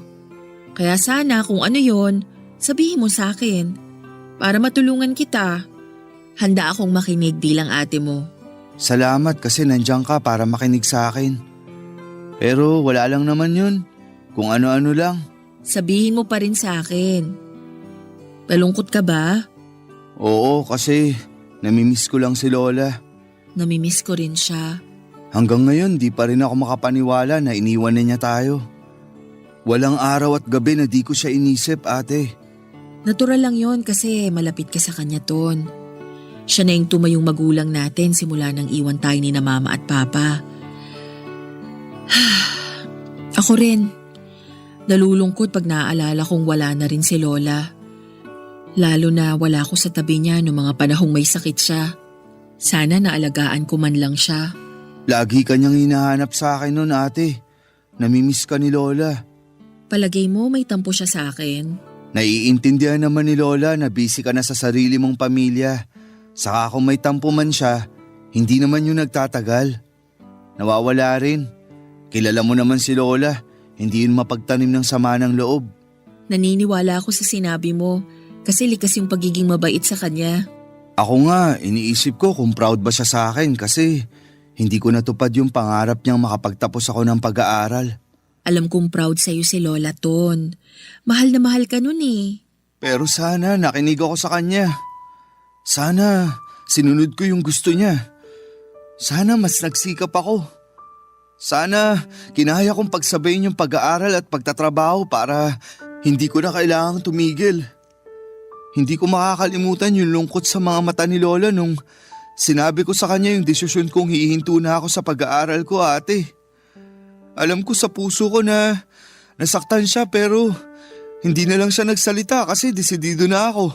Kaya sana kung ano yon, sabihin mo sa akin. Para matulungan kita. Handa akong makinig bilang ate mo. Salamat kasi nandiyan ka para makinig sa akin. Pero wala lang naman yun. Kung ano-ano lang. Sabihin mo pa rin sa akin. Malungkot ka ba? Oo, kasi namimiss ko lang si Lola. Namimiss ko rin siya. Hanggang ngayon di pa rin ako makapaniwala na iniwan na niya tayo. Walang araw at gabi na di ko siya inisip, ate. Natural lang yon kasi malapit ka sa kanya, Ton. Siya na yung tumayong magulang natin simula nang iwan tayo ni na mama at papa. Ako rin. Nalulungkot pag naaalala kong wala na rin si Lola. Lalo na wala ko sa tabi niya noong mga panahong may sakit siya. Sana naalagaan ko man lang siya. Lagi kanyang hinahanap sa akin noon, ate. Namimiss ka ni Lola. Palagay mo may tampo siya sa akin? Naiintindihan naman ni Lola na busy ka na sa sarili mong pamilya. Saka kung may tampo man siya, hindi naman yun nagtatagal. Nawawala rin. Kilala mo naman si Lola, hindi yun mapagtanim ng sama ng loob. Naniniwala ako sa sinabi mo kasi likas yung pagiging mabait sa kanya. Ako nga, iniisip ko kung proud ba siya sa akin kasi hindi ko natupad yung pangarap niyang makapagtapos ako ng pag-aaral. Alam kong proud sa'yo si Lola, Ton. Mahal na mahal ka nun eh. Pero sana nakinig ako sa kanya. Sana sinunod ko yung gusto niya. Sana mas nagsikap ako. Sana kinaya kong pagsabayin yung pag-aaral at pagtatrabaho para hindi ko na kailangang tumigil. Hindi ko makakalimutan yung lungkot sa mga mata ni Lola nung sinabi ko sa kanya yung desisyon kong hihinto na ako sa pag-aaral ko, ate. Alam ko sa puso ko na nasaktan siya pero hindi na lang siya nagsalita kasi desidido na ako.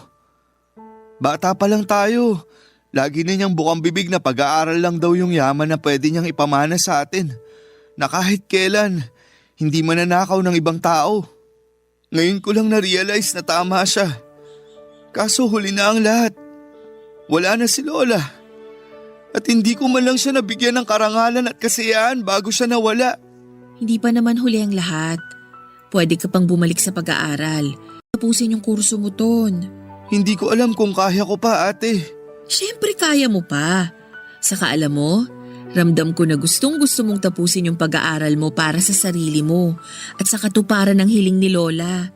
Bata pa lang tayo. Lagi na niyang bukang bibig na pag-aaral lang daw yung yaman na pwede niyang ipamana sa atin. Na kahit kailan, hindi mananakaw ng ibang tao. Ngayon ko lang na-realize na tama siya. Kaso huli na ang lahat. Wala na si Lola. At hindi ko man lang siya nabigyan ng karangalan at kasiyahan bago siya nawala. Hindi pa naman huli ang lahat. Pwede ka pang bumalik sa pag-aaral. Tapusin yung kurso mo, Ton. Hindi ko alam kung kaya ko pa, ate. Siyempre kaya mo pa. Saka alam mo, ramdam ko na gustong-gusto mong tapusin yung pag-aaral mo para sa sarili mo at sa katuparan ng hiling ni Lola.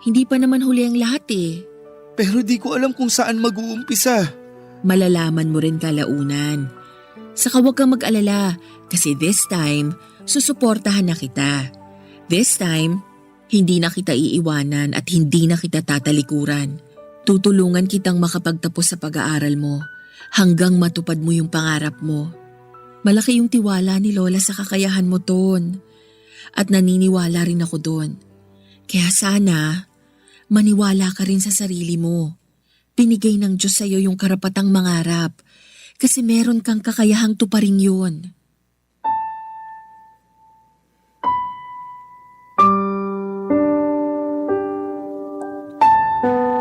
Hindi pa naman huli ang lahat eh. Pero di ko alam kung saan mag-uumpisa. Malalaman mo rin kalaunan. Saka huwag kang mag-alala kasi this time, susuportahan na kita. This time, hindi na kita iiwanan at hindi na kita tatalikuran. Tutulungan kitang makapagtapos sa pag-aaral mo hanggang matupad mo yung pangarap mo. Malaki yung tiwala ni Lola sa kakayahan mo, Ton. At naniniwala rin ako doon. Kaya sana, maniwala ka rin sa sarili mo. Binigay ng Diyos sa'yo yung karapatang mangarap kasi meron kang kakayahang tuparin yun.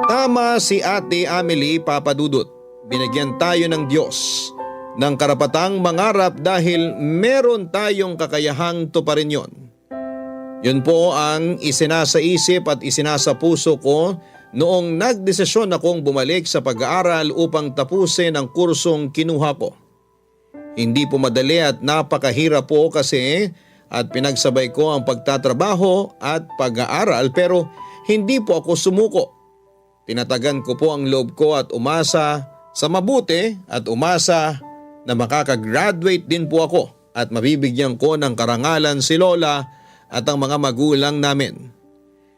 Tama si Ate Amelie, Papa Dudut. Binigyan tayo ng Diyos ng karapatang mangarap dahil meron tayong kakayahang tuparin yon. Yun po ang isinasa isip at isinasa puso ko noong nagdesisyon akong bumalik sa pag-aaral upang tapusin ang kursong kinuha ko. Hindi po madali at napakahirap po kasi at pinagsabay ko ang pagtatrabaho at pag-aaral pero hindi po ako sumuko. Tinatagan ko po ang loob ko at umasa sa mabuti at umasa na makakagraduate din po ako at mabibigyan ko ng karangalan si Lola at ang mga magulang namin.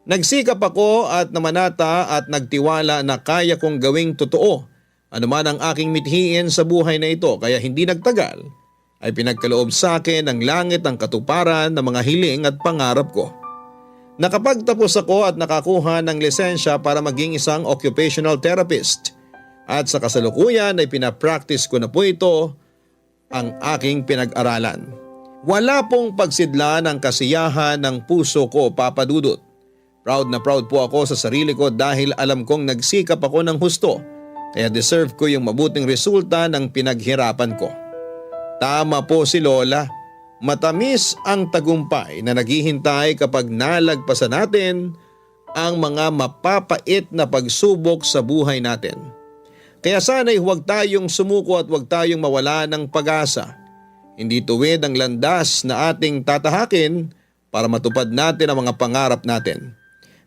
Nagsikap ako at namanata at nagtiwala na kaya kong gawing totoo anuman ang aking mithiin sa buhay na ito kaya hindi nagtagal ay pinagkaloob sa akin ng langit ang katuparan ng mga hiling at pangarap ko. Nakapagtapos ako at nakakuha ng lisensya para maging isang occupational therapist at sa kasalukuyan ay pinapractice ko na po ito ang aking pinag-aralan. Wala pong pagsidla ng kasiyahan ng puso ko, Papa Dudut. Proud na proud po ako sa sarili ko dahil alam kong nagsikap ako ng husto kaya deserve ko yung mabuting resulta ng pinaghirapan ko. Tama po si Lola. Matamis ang tagumpay na naghihintay kapag nalagpasan natin ang mga mapapait na pagsubok sa buhay natin. Kaya sana'y huwag tayong sumuko at huwag tayong mawala ng pag-asa. Hindi tuwid ang landas na ating tatahakin para matupad natin ang mga pangarap natin.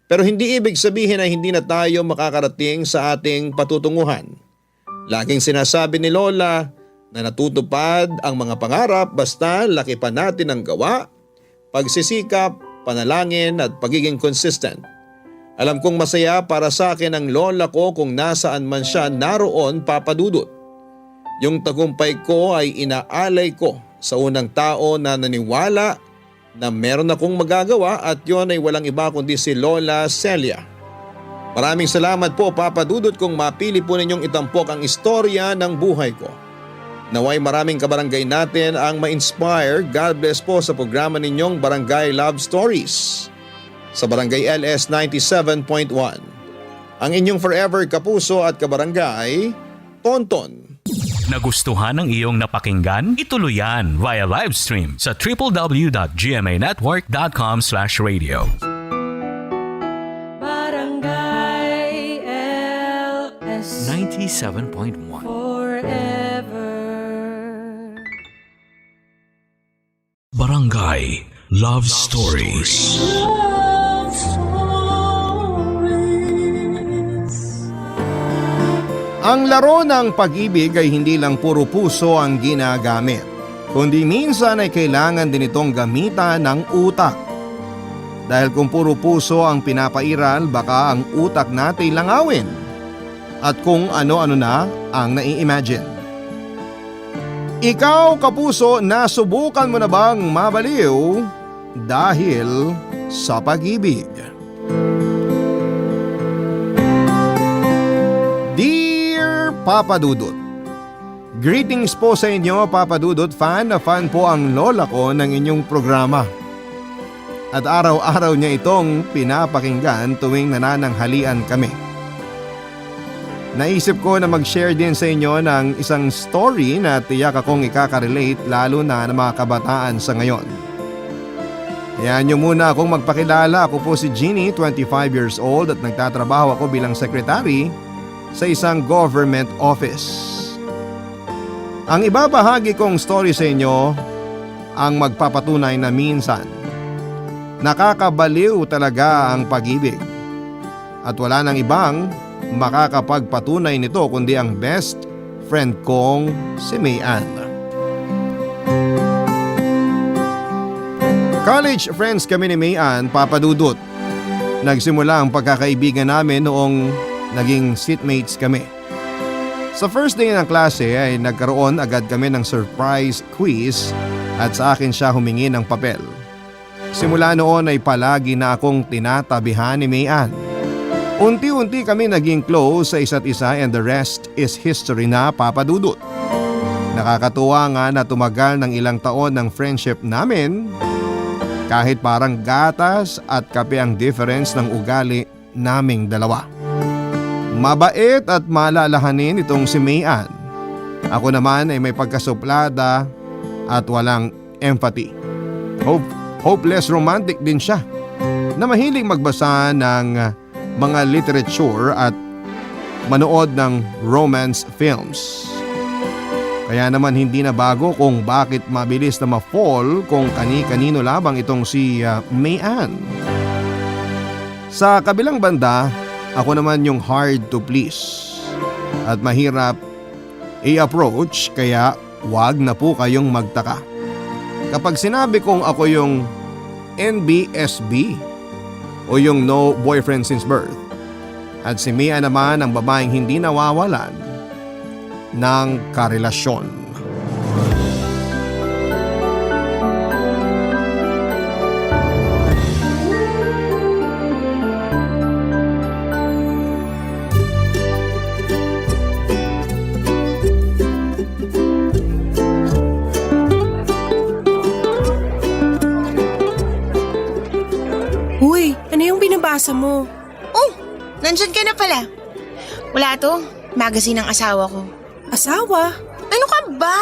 Pero hindi ibig sabihin na hindi na tayo makakarating sa ating patutunguhan. Laging sinasabi ni Lola na natutupad ang mga pangarap basta laki pa natin ang gawa, pagsisikap, panalangin at pagiging consistent. Alam kong masaya para sa akin ang lola ko kung nasaan man siya naroon, Papa Dudut. Yung tagumpay ko ay inaalay ko sa unang tao na naniwala na meron akong magagawa at yon ay walang iba kundi si Lola Celia. Maraming salamat po, Papa Dudut, kung mapili po ninyong itampok ang istorya ng buhay ko. Naway maraming kabarangay natin ang ma-inspire. God bless po sa programa ninyong Barangay Love Stories sa Barangay LS 97.1. Ang inyong forever kapuso at kabarangay, Tonton. Nagustuhan ng iyong napakinggan? Ituloy yan via live stream sa www.gmanetwork.com/radio. Barangay LS 97.1 forever. Barangay Love Stories. Love stories. Ang laro ng pag-ibig ay hindi lang puro puso ang ginagamit, kundi minsan ay kailangan din itong gamitan ng utak. Dahil kung puro puso ang pinapairal, baka ang utak natin langawin at kung ano-ano na ang nai-imagine. Ikaw, kapuso, nasubukan mo na bang mabaliw dahil sa pag-ibig? Dear Papa Dudut, Greetings po sa inyo, Papa Dudut. Fan na fan po ang lola ko ng inyong programa. At araw-araw niya itong pinapakinggan tuwing nanananghalian kami. Naisip ko na mag-share din sa inyo ng isang story na tiyak akong ikaka-relate lalo na ng mga kabataan sa ngayon. Hayaan niyo muna akong magpakilala. Ako po si Jeannie, 25 years old at nagtatrabaho ako bilang secretary sa isang government office. Ang ibabahagi kong story sa inyo ang magpapatunay na minsan nakakabaliw talaga ang pag-ibig at wala nang ibang makakapagpatunay nito kundi ang best friend kong si Mayan. College friends kami ni Mayan, Papa Dudut. Nagsimula ang pagkakaibigan namin noong naging seatmates kami. Sa first day ng klase ay nagkaroon agad kami ng surprise quiz at sa akin siya humingi ng papel. Simula noon ay palagi na akong tinatabihan ni Mayan. Unti-unti kami naging close sa isa't isa and the rest is history na, Papa Dudut. Nakakatuwa nga na tumagal ng ilang taon ng friendship namin kahit parang gatas at kape ang difference ng ugali naming dalawa. Mabait at malalahanin itong si Mayan. Ako naman ay may pagkasuplada at walang empathy. Hopeless romantic din siya na mahilig magbasa ng mga literature at manood ng romance films. Kaya naman hindi na bago kung bakit mabilis na ma-fall kung kani-kanino labang itong si Mayan. Sa kabilang banda, ako naman yung hard to please at mahirap i-approach kaya wag na po kayong magtaka. Kapag sinabi kong ako yung NBSB o yung no boyfriend since birth at si Mia naman ang babaeng hindi nawawalan ng karelasyon. Uy, ano yung binabasa mo? Oh, nandyan ka na pala. Wala to, magazine ng asawa ko. Asawa? Ano ka ba?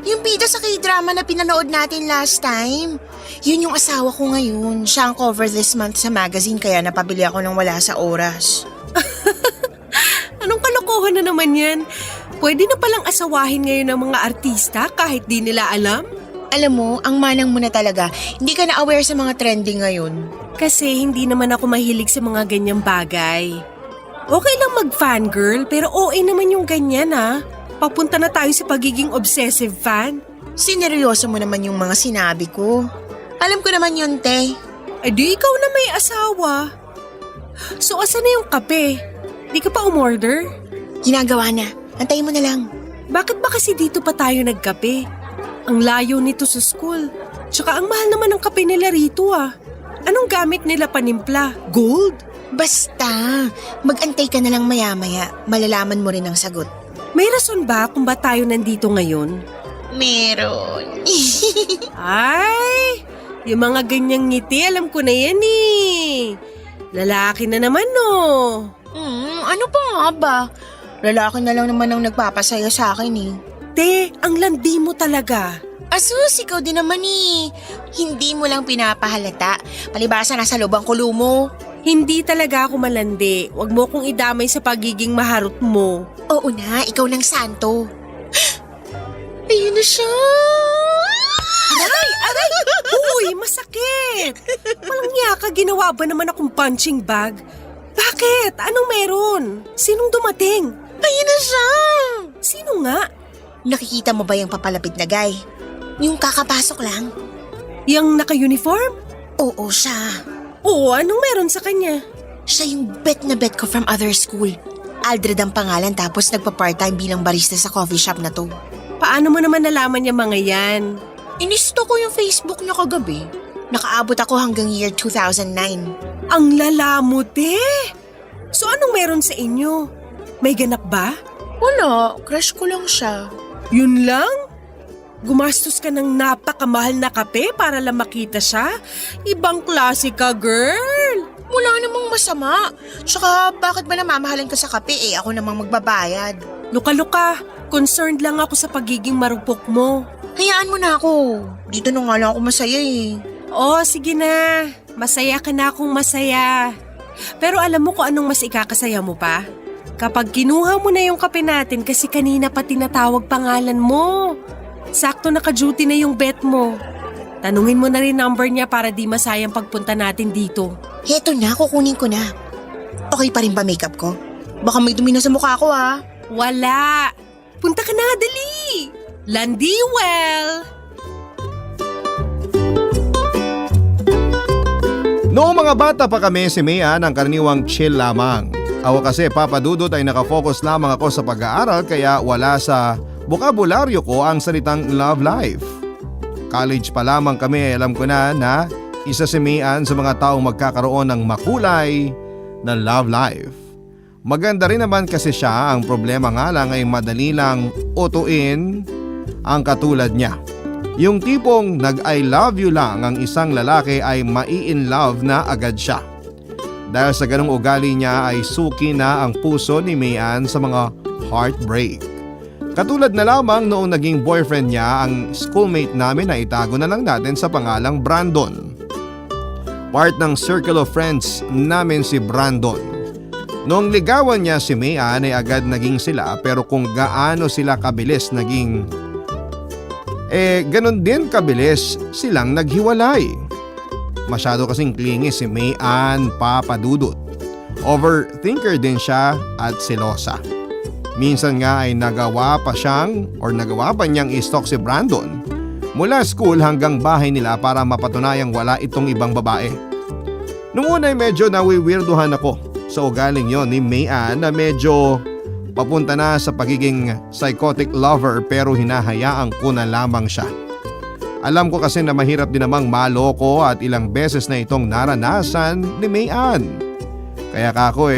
Yung bida sa K-drama na pinanood natin last time. Yun yung asawa ko ngayon. Siya ang cover this month sa magazine kaya napabili ako ng wala sa oras. Anong kalokohan na naman yan? Pwede na palang asawahin ngayon ng mga artista kahit di nila alam? Alam mo, ang manang mo na talaga, hindi ka na aware sa mga trending ngayon. Kasi hindi naman ako mahilig sa mga ganyang bagay. Okay lang mag-fangirl pero OA naman yung ganyan ha. Papunta na tayo sa pagiging obsessive fan. Sineryoso mo naman yung mga sinabi ko. Alam ko naman yun, te. Eh di ikaw na may asawa. So asan na yung kape? Di ka pa umorder? Ginagawa na. Antayin mo na lang. Bakit ba kasi dito pa tayo nagkape? Ang layo nito sa school. Tsaka ang mahal naman ng kape nila rito ah. Anong gamit nila panimpla? Gold? Basta, mag-antay ka na lang maya-maya. Malalaman mo rin ang sagot. May rason ba kung ba tayo nandito ngayon? Meron. Ay, yung mga ganyang ngiti alam ko na yan eh. Lalaki na naman no. Ano pa nga ba? Lalaki na lang naman ang nagpapasaya sa akin eh. Te, ang landi mo talaga. Asus, ikaw din naman eh. Hindi mo lang pinapahalata. Palibasa nasa loob ang kulo mo. Hindi talaga ako malandi. Huwag mo kong idamay sa pagiging maharot mo. Oo na, ikaw ng santo. Ayun na siya. Aray! Aray! Uy, masakit! Walang yaka, ginawa ba naman akong punching bag? Bakit? Anong meron? Sinong dumating? Ayun na siya. Sino nga? Nakikita mo ba yung papalapit na guy? Yung kakapasok lang? Yang naka-uniform? Oo, siya. Oo, anong meron sa kanya? Siya yung bet na bet ko from other school. Aldred ang pangalan tapos nagpa-part-time bilang barista sa coffee shop na to. Paano mo naman nalaman yung mga yan? Inisto ko yung Facebook niya kagabi. Nakaabot ako hanggang year 2009. Ang lalamot eh! So anong meron sa inyo? May ganap ba? Wala, crush ko lang siya. Yun lang? Gumastos ka ng napakamahal na kape para lang makita siya? Ibang klase ka, girl! Wala namang masama. Tsaka bakit ba namamahalan ka sa kape ako namang magbabayad? Luka-luka, concerned lang ako sa pagiging marupok mo. Hayaan mo na ako. Dito na nga lang ako masaya Oh, sige na. Masaya ka na akong masaya. Pero alam mo kung anong mas ikakasaya mo pa? Kapag kinuha mo na yung kape natin kasi kanina pa tinatawag pangalan mo. Sakto naka-duty na yung bet mo. Tanungin mo na rin number niya para di masayang pagpunta natin dito. Heto na, kukunin ko na. Okay pa rin ba makeup ko? Baka may dumi na sa mukha ko Wala. Punta ka na, dali. Landiwell. Noong mga bata pa kami, si Mayan ang karaniwang chill lamang. Ako kasi papadudot ay nakafocus lamang ako sa pag-aaral kaya wala sa bokabularyo ko ang salitang love life. College pa lamang kami ay alam ko na isa si Mayan sa mga taong magkakaroon ng makulay na love life. Maganda rin naman kasi siya, ang problema nga lang ay madali lang utuin ang katulad niya. Yung tipong nag-I love you lang ang isang lalaki ay mai-in love na agad siya. Dahil sa ganung ugali niya ay suki na ang puso ni Mayan sa mga heartbreak. Katulad na lamang noong naging boyfriend niya ang schoolmate namin na itago na lang natin sa pangalang Brandon. Part ng circle of friends namin si Brandon. Noong ligawan niya si Mayan ay agad naging sila pero kung gaano sila kabilis naging ganon din kabilis silang naghiwalay. Masyado kasing clingy si Mayan, papadudot. Overthinker din siya at selosa. Minsan nga ay nagawa pa niyang i-stalk si Brandon mula school hanggang bahay nila para mapatunayang wala itong ibang babae. Noong una ay medyo nawiwirduhan ako sa ugaling yon ni Mayan na medyo papunta na sa pagiging psychotic lover pero hinahayaan ko na lamang siya. Alam ko kasi na mahirap din namang maloko at ilang beses na itong naranasan ni Mayan. Kaya kako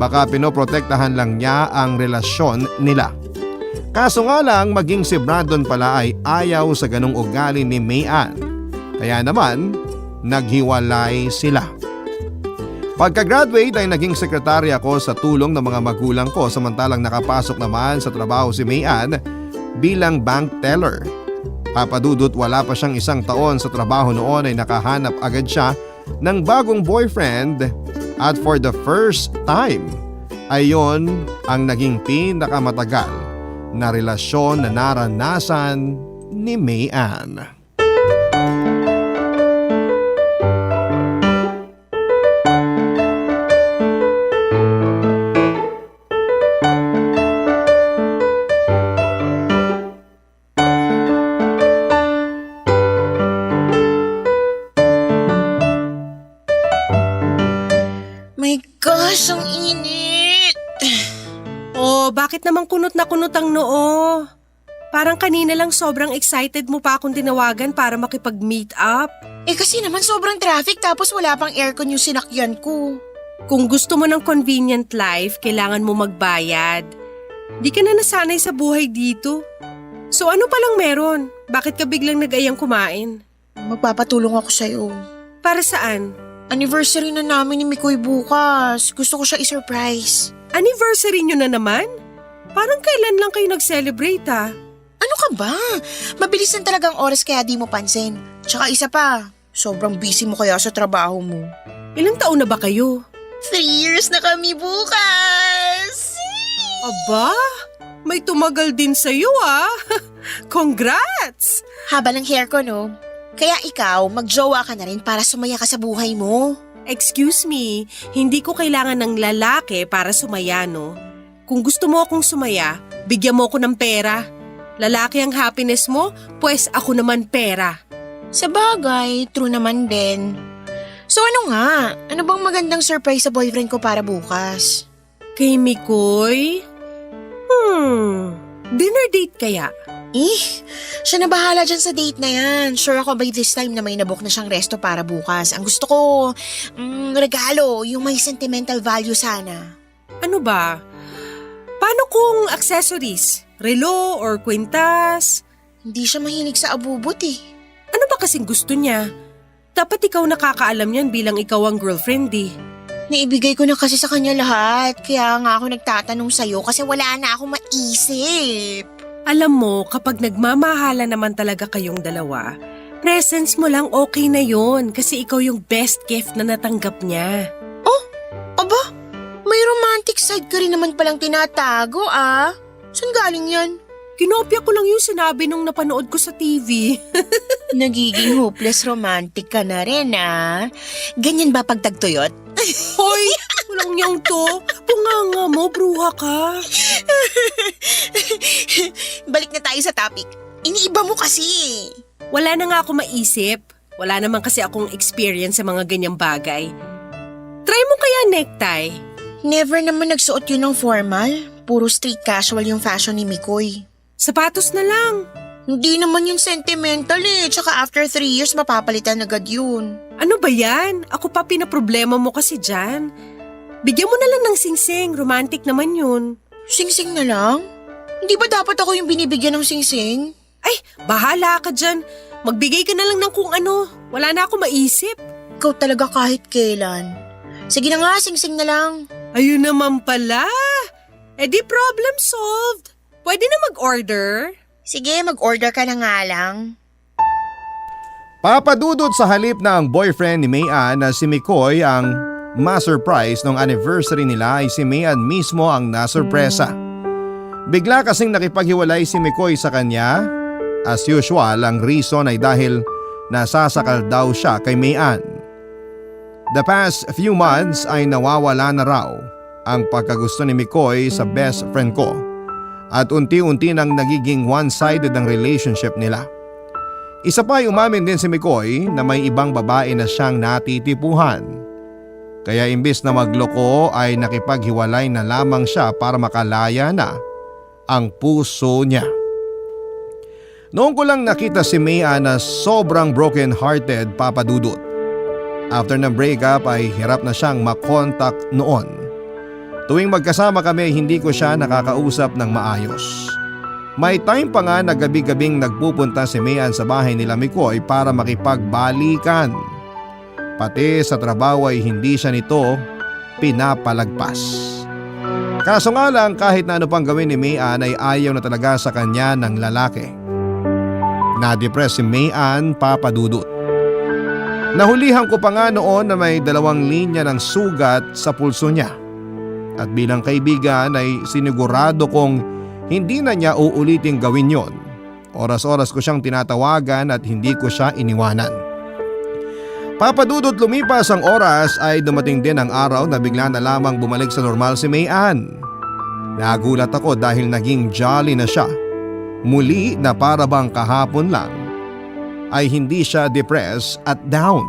baka pinoprotektahan lang niya ang relasyon nila. Kaso nga lang maging si Brandon pala ay ayaw sa ganong ugali ni Mayan. Kaya naman naghiwalay sila. Pagka-graduate ay naging sekretary ako sa tulong ng mga magulang ko samantalang nakapasok naman sa trabaho si Mayan bilang bank teller. Papadudot wala pa siyang 1 taon sa trabaho noon ay nakahanap agad siya ng bagong boyfriend at for the first time ay yon ang naging pinakamatagal na relasyon na naranasan ni Mayan. Gosh, ang init! Bakit namang kunot na kunot ang noo? Parang kanina lang sobrang excited mo pa akong tinawagan para makipag-meet up. Kasi naman sobrang traffic tapos wala pang aircon yung sinakyan ko. Kung gusto mo ng convenient life, kailangan mo magbayad. Di ka na nasanay sa buhay dito. So ano palang meron? Bakit ka biglang nag-ayang kumain? Magpapatulong ako sa'yo. Para saan? Anniversary na namin ni Mikoy bukas. Gusto ko siya i-surprise. Anniversary nyo na naman? Parang kailan lang kayo nag-celebrate Ano ka ba? Mabilis lang talagang oras kaya di mo pansin. Tsaka isa pa, sobrang busy mo kaya sa trabaho mo. Ilang taon na ba kayo? 3 years na kami bukas! Aba, may tumagal din sa'yo Congrats! Haba ng hair ko, no? Kaya ikaw, magjowa ka na rin para sumaya ka sa buhay mo. Excuse me, hindi ko kailangan ng lalaki para sumaya, no? Kung gusto mo akong sumaya, bigyan mo ako ng pera. Lalaki ang happiness mo, pues ako naman pera. Sa bagay, true naman din. So ano nga? Ano bang magandang surprise sa boyfriend ko para bukas? Kay Mikoy? Dinner date kaya? Siya na bahala dyan sa date na yan. Sure ako by this time na may nabook na siyang resto para bukas. Ang gusto ko, regalo, yung may sentimental value sana. Ano ba? Paano kung accessories? Relo or kwintas? Hindi siya mahilig sa abubot eh. Ano ba kasing gusto niya? Dapat ikaw nakakaalam yan bilang ikaw ang girlfriend eh. Naibigay ko na kasi sa kanya lahat. Kaya nga ako nagtatanong sa'yo kasi wala na akong maisip. Alam mo, kapag nagmamahala naman talaga kayong dalawa, presence mo lang okay na yon kasi ikaw yung best gift na natanggap niya. Oh, aba, may romantic side ka rin naman palang tinatago ah. Saan galing yan? Kinopya ko lang yung sinabi nung napanood ko sa TV. Nagiging hopeless romantic ka na rin ah. Ganyan ba pag tagtuyot? Hoy, walang niyang to. Punganga mo, bruha ka. Balik na tayo sa topic. Iniiba mo kasi. Wala na nga ako maisip. Wala naman kasi akong experience sa mga ganyang bagay. Try mo kaya necktie? Never naman nagsuot yun ng formal. Puro street casual yung fashion ni Mikoy. Sapatos na lang. Hindi naman yung sentimental eh. Tsaka after 3 years mapapalitan agad yun. Ano ba yan? Ako pa pinaproblema mo kasi dyan. Bigyan mo na lang ng singsing. Romantic naman yun. Sing-sing na lang? Hindi ba dapat ako yung binibigyan ng sing-sing? Ay, bahala ka dyan. Magbigay ka na lang ng kung ano. Wala na ako maisip. Ikaw talaga kahit kailan. Sige na nga, sing-sing na lang. Ayun naman pala. Eh di problem solved. Pwede na mag-order. Sige, mag-order ka na nga lang. Papadudod sa halip na ang boyfriend ni Mayan na si Mikoy ang ma-surprise nung anniversary nila ay si Mayan mismo ang nasurpresa. Bigla kasing nakipaghiwalay si Mikoy sa kanya. As usual, ang reason ay dahil nasasakal daw siya kay Mayan. The past few months ay nawawala na raw ang pagkagusto ni Mikoy sa best friend ko at unti-unti nang nagiging one-sided ang relationship nila. Isa pa ay umamin din si Mikoy na may ibang babae na siyang natitipuhan. Kaya imbis na magloko ay nakipaghiwalay na lamang siya para makalaya na ang puso niya. Noong ko lang nakita si Mayan na sobrang broken-hearted, papadudot. After ng breakup ay hirap na siyang makontak noon. Tuwing magkasama kami hindi ko siya nakakausap ng maayos. May time pa nga na gabi-gabing nagpupunta si Mayan sa bahay nila Mikoy para makipagbalikan. Pati sa trabaho ay hindi siya nito pinapalagpas. Kaso nga lang kahit na ano pang gawin ni Mayan ay ayaw na talaga sa kanya ng lalaki. Na-depress si Mayan, papadudot. Nahulihan ko pa nga noon na may 2 linya ng sugat sa pulso niya. At bilang kaibigan ay sinigurado kong hindi na niya uuliting gawin yon. Oras-oras ko siyang tinatawagan at hindi ko siya iniwanan. Papadudot lumipas ang oras ay dumating din ang araw na bigla na lamang bumalik sa normal si Mayan. Nagulat ako dahil naging jolly na siya. Muli na para bang kahapon lang ay hindi siya depressed at down.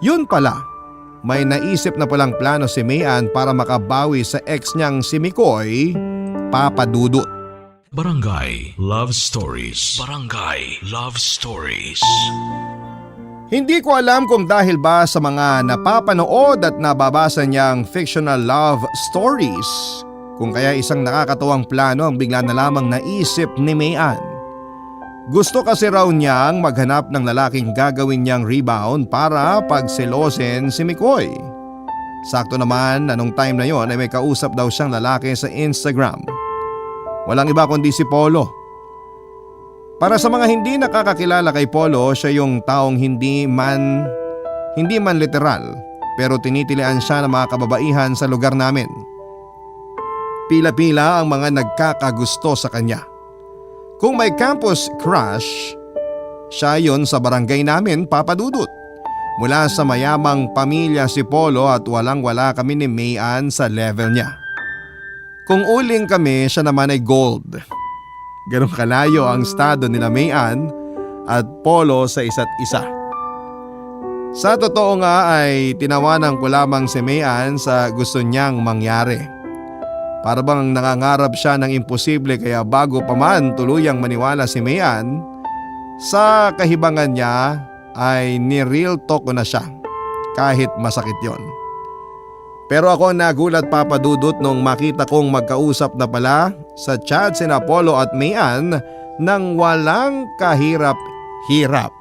Yun pala, may naisip na palang plano si Mayan para makabawi sa ex niyang si Mikoy, papadudot. Barangay Love Stories. Barangay Love Stories. Hindi ko alam kung dahil ba sa mga napapanood at nababasa niyang fictional love stories, kung kaya isang nakakatuwang plano ang bigla na lamang naisip ni Mayan. Gusto kasi raw niyang maghanap ng lalaking gagawin niyang rebound para pagselosin si Mikoy. Sakto naman na nung time na yon ay may kausap daw siyang lalaki sa Instagram. Walang iba kundi si Polo. Para sa mga hindi nakakakilala kay Polo, siya yung taong hindi man literal pero tinitilian siya ng mga kababaihan sa lugar namin. Pila-pila ang mga nagkakagusto sa kanya. Kung may campus crush, siya yon sa barangay namin, papadudot. Mula sa mayamang pamilya si Polo at walang-wala kami ni Mayan sa level niya. Kung uling kami, siya naman ay gold. Ganong kalayo ang estado nila Mayan at Polo sa isa't isa. Sa totoo nga ay tinawanan ko lamang si Mayan sa gusto niyang mangyari. Para bang nangangarap siya ng imposible kaya bago pa man tuluyang maniwala si Mayan, sa kahibangan niya ay ni-real talk ko na siya kahit masakit yon. Pero ako nagulat Papa Dudut nung makita kong magkausap na pala sa chat sina Polo at Mayan nang walang kahirap-hirap.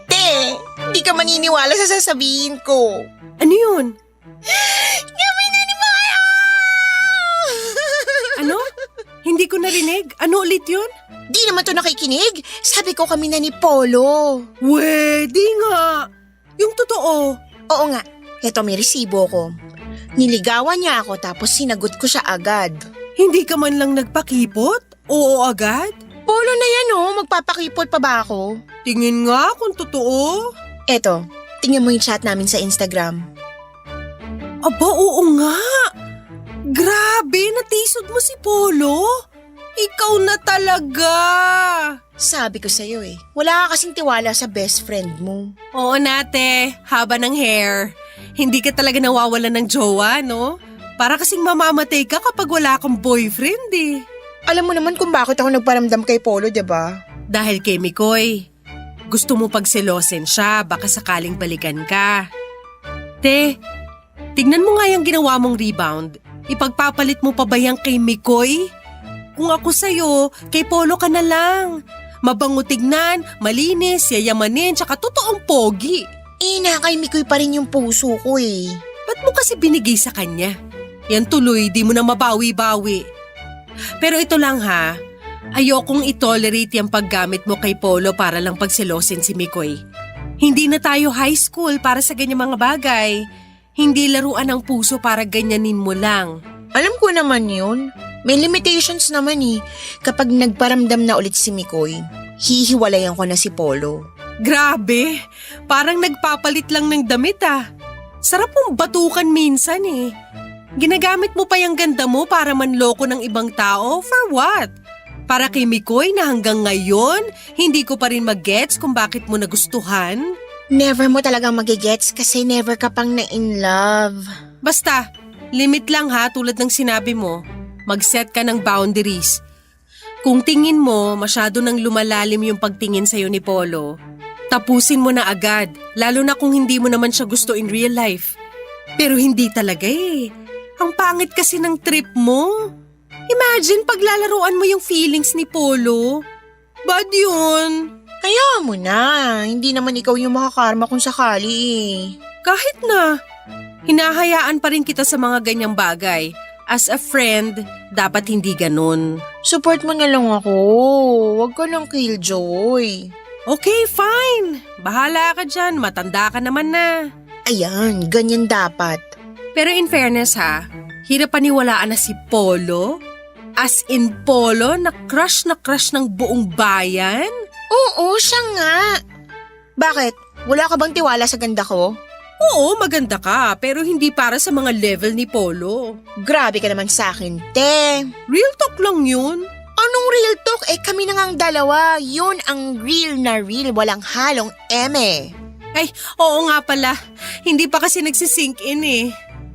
Te, hindi ka maniniwala sa sasabihin ko. Ano yun? Kami na ni Maya! Ano? Hindi ko narinig. Ano ulit yun? Di naman to nakikinig. Sabi ko kami na ni Polo. Di nga. Yung totoo. Oo nga, eto may resibo ko. Niligawan niya ako tapos sinagot ko siya agad. Hindi ka man lang nagpakipot? Oo agad? Polo na yan oh, magpapakipot pa ba ako? Tingin nga kung totoo. Eto, tingnan mo yung chat namin sa Instagram. Aba, oo nga. Grabe, natisod mo si Polo. Ikaw na talaga. Sabi ko sa'yo eh, wala ka kasing tiwala sa best friend mo. Oo nate, haba ng hair. Hindi ka talaga nawawalan ng jowa, no? Para kasing mamamatay ka kapag wala kang boyfriend eh. Alam mo naman kung bakit ako nagparamdam kay Polo, diba? Dahil kay Mikoy. Gusto mo pagselosin siya, baka sakaling balikan ka. Te, tignan mo nga yung ginawa mong rebound. Ipagpapalit mo pa ba yan kay Mikoy? Kung ako sa'yo, kay Polo ka na lang. Mabango tignan, malinis, yayamanin, tsaka totoong pogi. Kay Mikoy pa rin yung puso ko eh. Ba't mo kasi binigay sa kanya? Yan tuloy, di mo na mabawi-bawi. Pero ito lang ha, ayokong itolerate yung paggamit mo kay Polo para lang pagselosin si Mikoy. Hindi na tayo high school para sa ganyang mga bagay. Hindi laruan ng puso para ganyanin mo lang. Alam ko naman yun. May limitations naman eh. Kapag nagparamdam na ulit si Mikoy, hihiwalayan ko na si Polo. Grabe, parang nagpapalit lang ng damit ah. Sarap mong batukan minsan eh. Ginagamit mo pa yung ganda mo para manloko ng ibang tao? For what? Para kay Mikoy na hanggang ngayon, hindi ko pa rin mag-gets kung bakit mo nagustuhan? Never mo talagang magigets kasi never ka pang na-in love. Basta, limit lang ha tulad ng sinabi mo. Mag-set ka ng boundaries. Kung tingin mo masyado nang lumalalim yung pagtingin sa'yo ni Polo, tapusin mo na agad, lalo na kung hindi mo naman siya gusto in real life. Pero hindi talaga eh. Ang pangit kasi ng trip mo. Imagine paglalaruan mo yung feelings ni Polo. Bad yun. Kaya mo na, hindi naman ikaw yung makakarma kung sakali eh. Kahit na, hinahayaan pa rin kita sa mga ganyang bagay. As a friend, dapat hindi ganun. Support mo na lang ako. Huwag ka ng killjoy. Okay, fine. Bahala ka dyan. Matanda ka naman na. Ayan, ganyan dapat. Pero in fairness ha, hirap paniwalaan na si Polo. As in Polo na crush ng buong bayan. Oo, siya nga. Bakit? Wala ka bang tiwala sa ganda ko? Oo, maganda ka, pero hindi para sa mga level ni Polo. Grabe ka naman sa akin, te. Real talk lang yun. Anong real talk? Kami na ngang dalawa. Yun ang real na real, walang halong eme. Ay, oo nga pala. Hindi pa kasi nagsisink in eh.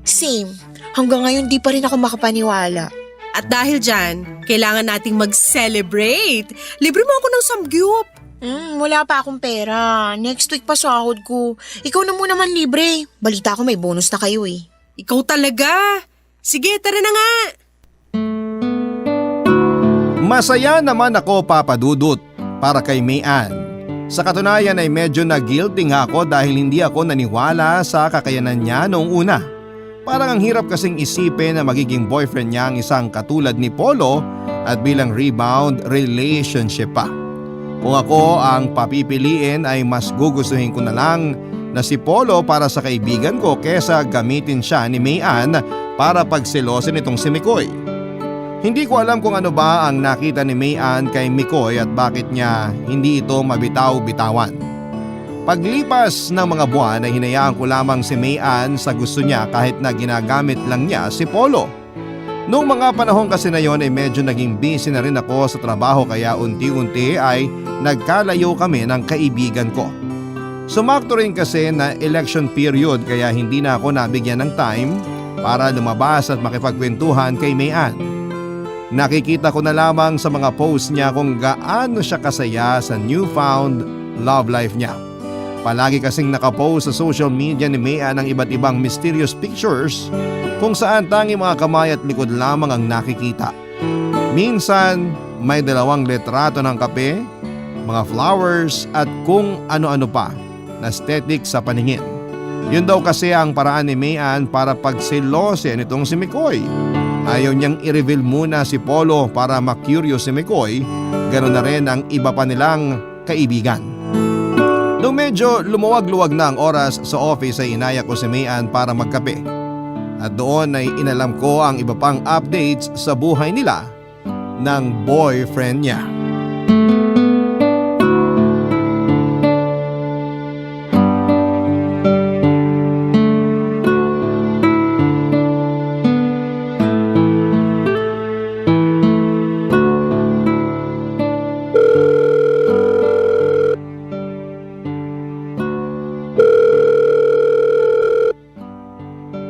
Same. Hanggang ngayon di pa rin ako makapaniwala. At dahil dyan, kailangan nating mag-celebrate. Libre mo ako ng samgyup. Wala pa akong pera. Next week pa sahod ko. Ikaw na muna man libre. Balita ko may bonus na kayo eh. Ikaw talaga. Sige, tara na nga. Masaya naman ako Papa Dudut para kay Mayan. Sa katunayan ay medyo na-guilty nga ako dahil hindi ako naniwala sa kakayanan niya noong una. Parang ang hirap kasing isipin na magiging boyfriend niya ang isang katulad ni Polo at bilang rebound relationship pa. Kung ako ang papipiliin ay mas gugustuhin ko na lang na si Polo para sa kaibigan ko kesa gamitin siya ni Mayan para pagselosin itong si Mikoy. Hindi ko alam kung ano ba ang nakita ni Mayan kay Mikoy at bakit niya hindi ito mabitaw-bitawan. Paglipas ng mga buwan ay hinayaan ko lamang si Mayan sa gusto niya kahit na ginagamit lang niya si Polo. Noong mga panahon kasi na yon ay medyo naging busy na rin ako sa trabaho kaya unti-unti ay nagkalayo kami ng kaibigan ko. Sumakto rin kasi na election period kaya hindi na ako nabigyan ng time para lumabas at makipagkwentuhan kay Mayan. Nakikita ko na lamang sa mga posts niya kung gaano siya kasaya sa newfound love life niya. Palagi kasing nakapost sa social media ni Mayan ng iba't ibang mysterious pictures kung saan tanging mga kamay at likod lamang ang nakikita. Minsan may 2 litrato ng kape, mga flowers at kung ano-ano pa na aesthetic sa paningin. Yun daw kasi ang paraan ni Mayan para pagsilosin itong si McCoy. Ayaw niyang i-reveal muna si Polo para ma-curious si McCoy, ganoon na rin ang iba pa nilang kaibigan. Nung medyo lumuwag-luwag na ang oras sa office ay inaya ko si Mayan para magkape. At doon ay inalam ko ang iba pang updates sa buhay nila ng boyfriend niya.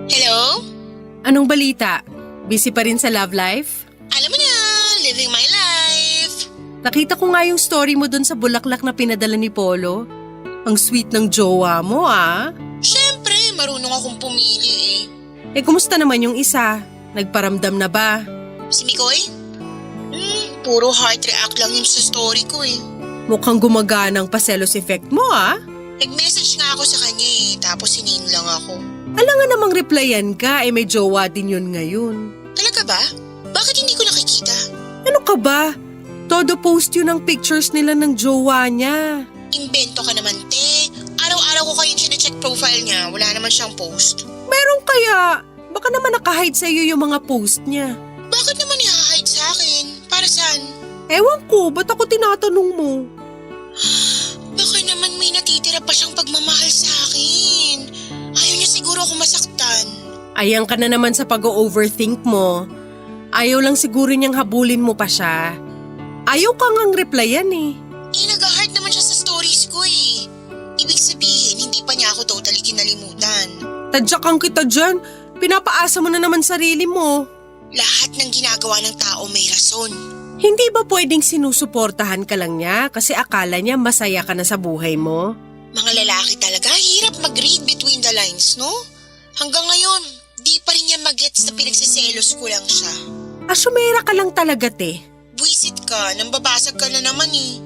Hello? Anong balita? Busy pa rin sa love life? Alam mo na, living my life. Nakita ko nga yung story mo dun sa bulaklak na pinadala ni Polo. Ang sweet ng jowa mo ah. Siyempre, marunong akong pumili eh. Kumusta naman yung isa? Nagparamdam na ba? Si Mikoy? Puro heart react lang yun sa story ko eh. Mukhang gumagana ang paselos effect mo ah. Nag-message nga ako sa kanya eh, tapos sinane lang ako. Alangan namang replyan ka, may jowa din yun ngayon. Talaga ba? Bakit hindi ko nakikita? Ano ka ba? Todo post yun ang pictures nila ng jowa niya. Invento ka naman, te. Araw-araw ko kayong sinecheck profile niya, wala naman siyang post. Meron kaya? Baka naman nakahide sa iyo yung mga post niya. Bakit naman i-hide sa akin? Para saan? Ewan ko, ba't ako tinatanong mo? Baka naman may natitira pa siyang pagmamahal sa akin. Ayaw niya siguro ako masaktan. Ayan ka na naman sa pag-overthink mo. Ayaw lang siguro niyang habulin mo pa siya. Ayaw ka ngang replyan eh. Nag-heart naman siya sa stories ko eh. Ibig sabihin, hindi pa niya ako totally kinalimutan. Tadyakan kita dyan. Pinapaasa mo na naman sarili mo. Lahat ng ginagawa ng tao may rason. Hindi ba pwedeng sinusuportahan ka lang niya kasi akala niya masaya ka na sa buhay mo? Mga lalaki talaga, hirap mag-read between the lines, no? Hanggang ngayon, di pa rin niya mag-gets na pinagsiselos ko lang siya. Asyumera ka lang talaga, te. Buisit ka, nang babasag ka na naman eh.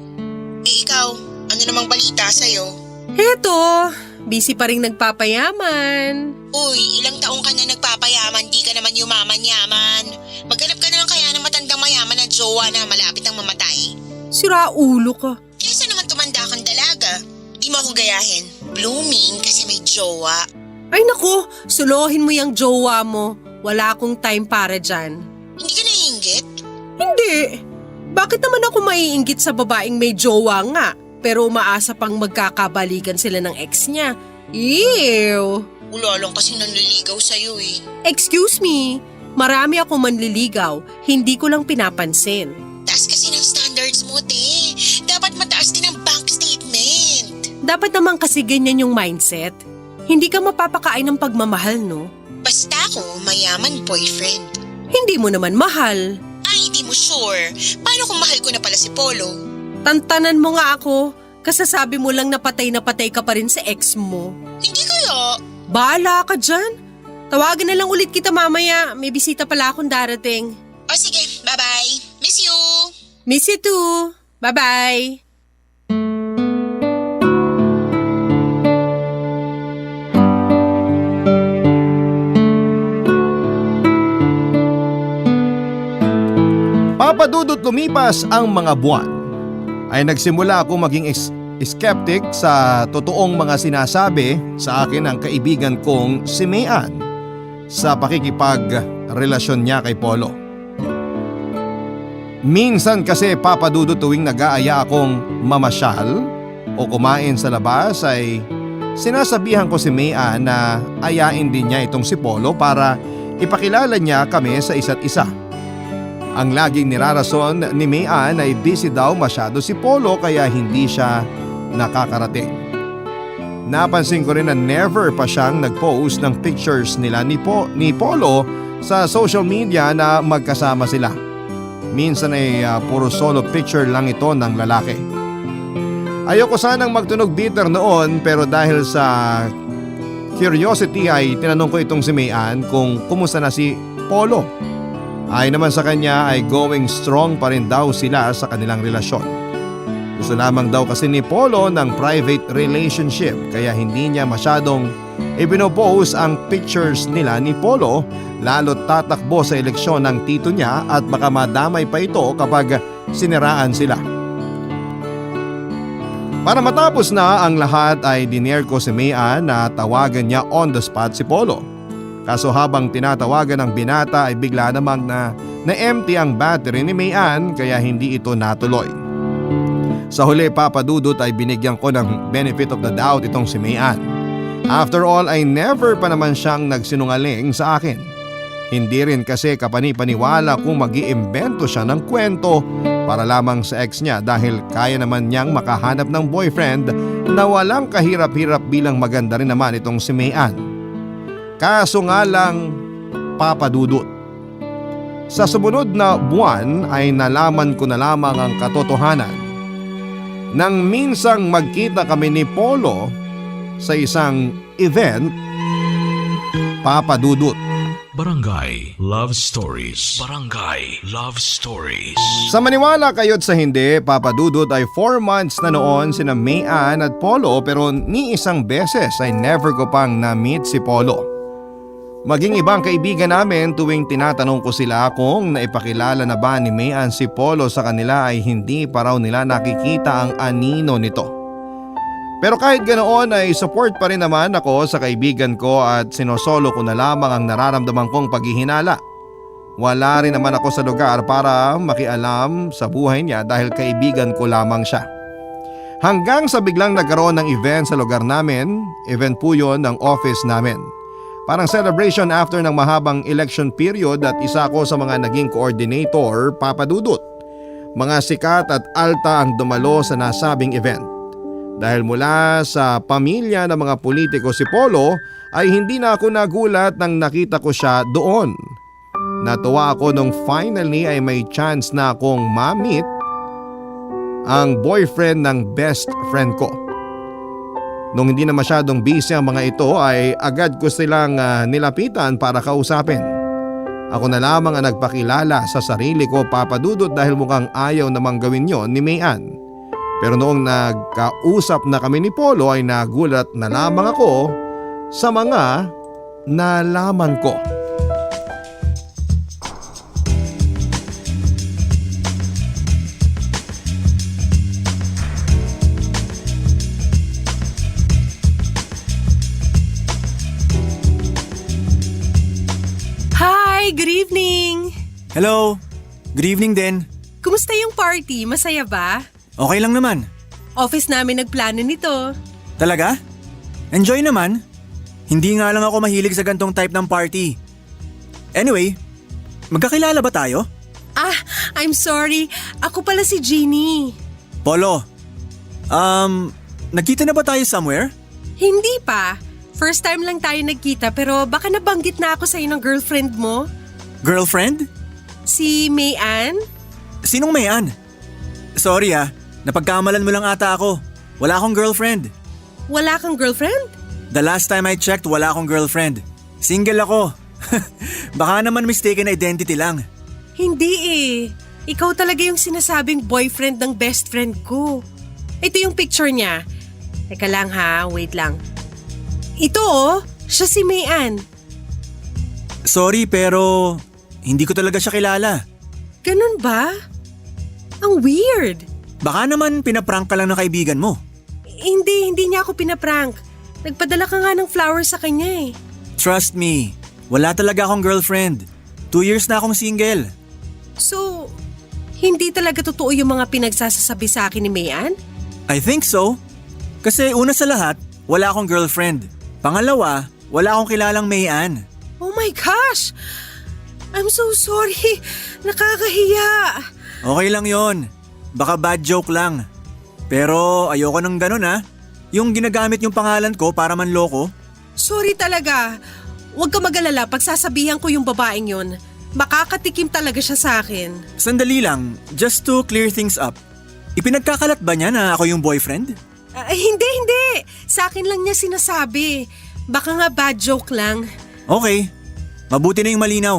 Ikaw, ano namang balita sa'yo? Heto, busy pa rin nagpapayaman. Uy, ilang taong ka na nagpapayaman, di ka naman yumaman-yaman. Maghanap ka na lang kaya ng matandang mayaman na jowa na malapit ang mamatay. Sira ulo ka. Kaysa naman tumanda kang dalaga. Di mo ako gayahin. Blooming kasi may jowa. Ay naku, suluhin mo yung jowa mo. Wala akong time para dyan. Hindi ka naiinggit? Hindi. Bakit naman ako maiinggit sa babaeng may jowa nga, pero umaasa pang magkakabalikan sila ng ex niya? Ew! Wala lang kasi nanliligaw sa'yo eh. Excuse me, marami ako manliligaw, hindi ko lang pinapansin. Taas kasi ng standards mo, te. Dapat mataas din ang bank statement. Dapat naman kasi ganyan yung mindset. Hindi ka mapapakain ng pagmamahal, no? Basta ako, mayaman boyfriend. Hindi mo naman mahal. Ay, hindi mo sure. Paano kung mahal ko na pala si Polo? Tantanan mo nga ako, kasasabi mo lang na patay ka pa rin sa ex mo. Hindi kaya. Bahala ka dyan. Tawagan na lang ulit kita mamaya, may bisita pala akong darating. O sige, bye-bye. Miss you. Miss you too. Bye-bye. Papadudot lumipas ang mga buwan, ay nagsimula akong maging skeptic sa totoong mga sinasabi sa akin ng kaibigan kong si Mayan sa pakikipagrelasyon niya kay Polo. Minsan kasi papadudot tuwing nag-aaya akong mamasyal o kumain sa labas ay sinasabihan ko si Mayan na ayain din niya itong si Polo para ipakilala niya kami sa isa't isa. Ang laging nirarason ni Mayan ay busy daw masyado si Polo kaya hindi siya nakakarating. Napansin ko rin na never pa siyang nag-post ng pictures nila ni Polo sa social media na magkasama sila. Minsan ay puro solo picture lang ito ng lalaki. Ayoko sanang magtunog bitter noon pero dahil sa curiosity ay tinanong ko itong si Mayan kung kumusta na si Polo. Ay naman sa kanya ay going strong pa rin daw sila sa kanilang relasyon. Gusto lamang daw kasi ni Polo ng private relationship kaya hindi niya masyadong ipinopost ang pictures nila ni Polo lalo't tatakbo sa eleksyon ng tito niya at baka madamay pa ito kapag siniraan sila. Para matapos na ang lahat ay dinare ko si Mayan na tawagan niya on the spot si Polo. Kaso habang tinatawagan ng binata ay bigla namang na-empty ang battery ni Mayan kaya hindi ito natuloy. Sa huli Papa Dudut ay binigyan ko ng benefit of the doubt itong si Mayan. After all ay never pa naman siyang nagsinungaling sa akin. Hindi rin kasi kapani-paniwala kung mag-iimbento siya ng kwento para lamang sa ex niya dahil kaya naman niyang makahanap ng boyfriend na walang kahirap-hirap bilang maganda rin naman itong si Mayan. Kaso nga lang Papa Dudut. Sa sumunod na buwan ay nalaman ko na lamang ang katotohanan. Nang minsang magkita kami ni Polo sa isang event, Papa Dudut. Barangay Love Stories. Barangay Love Stories. Sa maniwala kayo't sa hindi, Papa Dudut ay 4 months na noon sina Mayan at Polo pero ni isang beses ay never ko pang na-meet si Polo. Maging ibang kaibigan namin tuwing tinatanong ko sila kung naipakilala na ba ni Mayan si Polo sa kanila ay hindi pa raw nila nakikita ang anino nito. Pero kahit ganoon ay support pa rin naman ako sa kaibigan ko at sinosolo ko na lamang ang nararamdaman kong paghihinala. Wala rin naman ako sa lugar para makialam sa buhay niya dahil kaibigan ko lamang siya. Hanggang sa biglang nagkaroon ng event sa lugar namin, event po yun ng office namin. Parang celebration after ng mahabang election period at isa ko sa mga naging coordinator, Papa Dudut. Mga sikat at alta ang dumalo sa nasabing event. Dahil mula sa pamilya ng mga politiko si Polo ay hindi na ako nagulat nang nakita ko siya doon. Natuwa ako nung finally ay may chance na akong ma-meet ang boyfriend ng best friend ko. Nung hindi na masyadong busy ang mga ito ay agad ko silang nilapitan para kausapin. Ako na lamang ang nagpakilala sa sarili ko, Papa Dudut, dahil mukhang ayaw namang gawin yon ni Mayan. Pero noong nagkausap na kami ni Polo ay nagulat na lamang ako sa mga nalaman ko. Hi, good evening! Hello, good evening din. Kumusta yung party? Masaya ba? Okay lang naman. Office namin nagplano nito. Talaga? Enjoy naman. Hindi nga lang ako mahilig sa gantong type ng party. Anyway, magkakilala ba tayo? I'm sorry. Ako pala si Jeannie. Polo, nagkita na ba tayo somewhere? Hindi pa. First time lang tayo nagkita pero baka nabanggit na ako sa'yo ng girlfriend mo. Girlfriend? Si Mayan? Sinong Mayan? Sorry napagkamalan mo lang ata ako. Wala akong girlfriend. Wala kang girlfriend? The last time I checked, wala akong girlfriend. Single ako. Baka naman mistaken identity lang. Hindi eh. Ikaw talaga yung sinasabing boyfriend ng best friend ko. Ito yung picture niya. Teka lang wait lang. Ito siya si Mayan. Sorry pero hindi ko talaga siya kilala. Ganun ba? Ang weird. Baka naman pinaprank ka lang ng kaibigan mo. Hindi niya ako pinaprank. Nagpadala ka nga ng flowers sa kanya eh. Trust me, wala talaga akong girlfriend. 2 years na akong single. So, hindi talaga totoo yung mga pinagsasasabi sa akin ni Mayan? I think so. Kasi una sa lahat, wala akong girlfriend. Pangalawa, wala akong kilalang Mayan. Oh my gosh! I'm so sorry. Nakakahiya. Okay lang yon. Baka bad joke lang. Pero ayoko ng ganun ha. Yung ginagamit yung pangalan ko para manloko. Sorry talaga. Huwag ka mag-alala, pagsasabihan ko yung babaeng yun. Makakatikim talaga siya sa akin. Sandali lang, just to clear things up. Ipinagkakalat ba niya na ako yung boyfriend? Hindi. Sa akin lang niya sinasabi. Baka nga bad joke lang. Okay, mabuti na yung malinaw.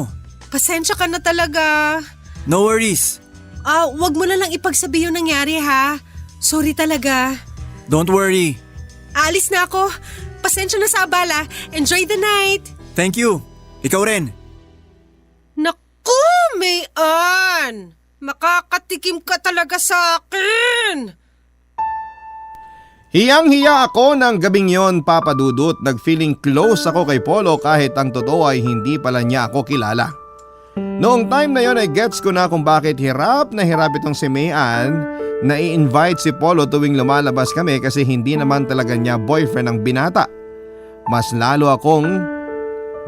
Pasensya ka na talaga. No worries. Wag mo na lang ipagsabi yung nangyari ha. Sorry talaga. Don't worry. Alis na ako. Pasensya na sa abala. Enjoy the night. Thank you. Ikaw rin. Naku, Mayan! Makakatikim ka talaga sa akin! Hiyang-hiya ako ng gabing yon, Papa Dudut. Nag-feeling close ako kay Polo kahit ang totoo ay hindi pala niya ako kilala. Noong time na yon ay gets ko na kung bakit hirap na hirap itong si Mayan na i-invite si Polo tuwing lumalabas kami kasi hindi naman talaga niya boyfriend ang binata. Mas lalo akong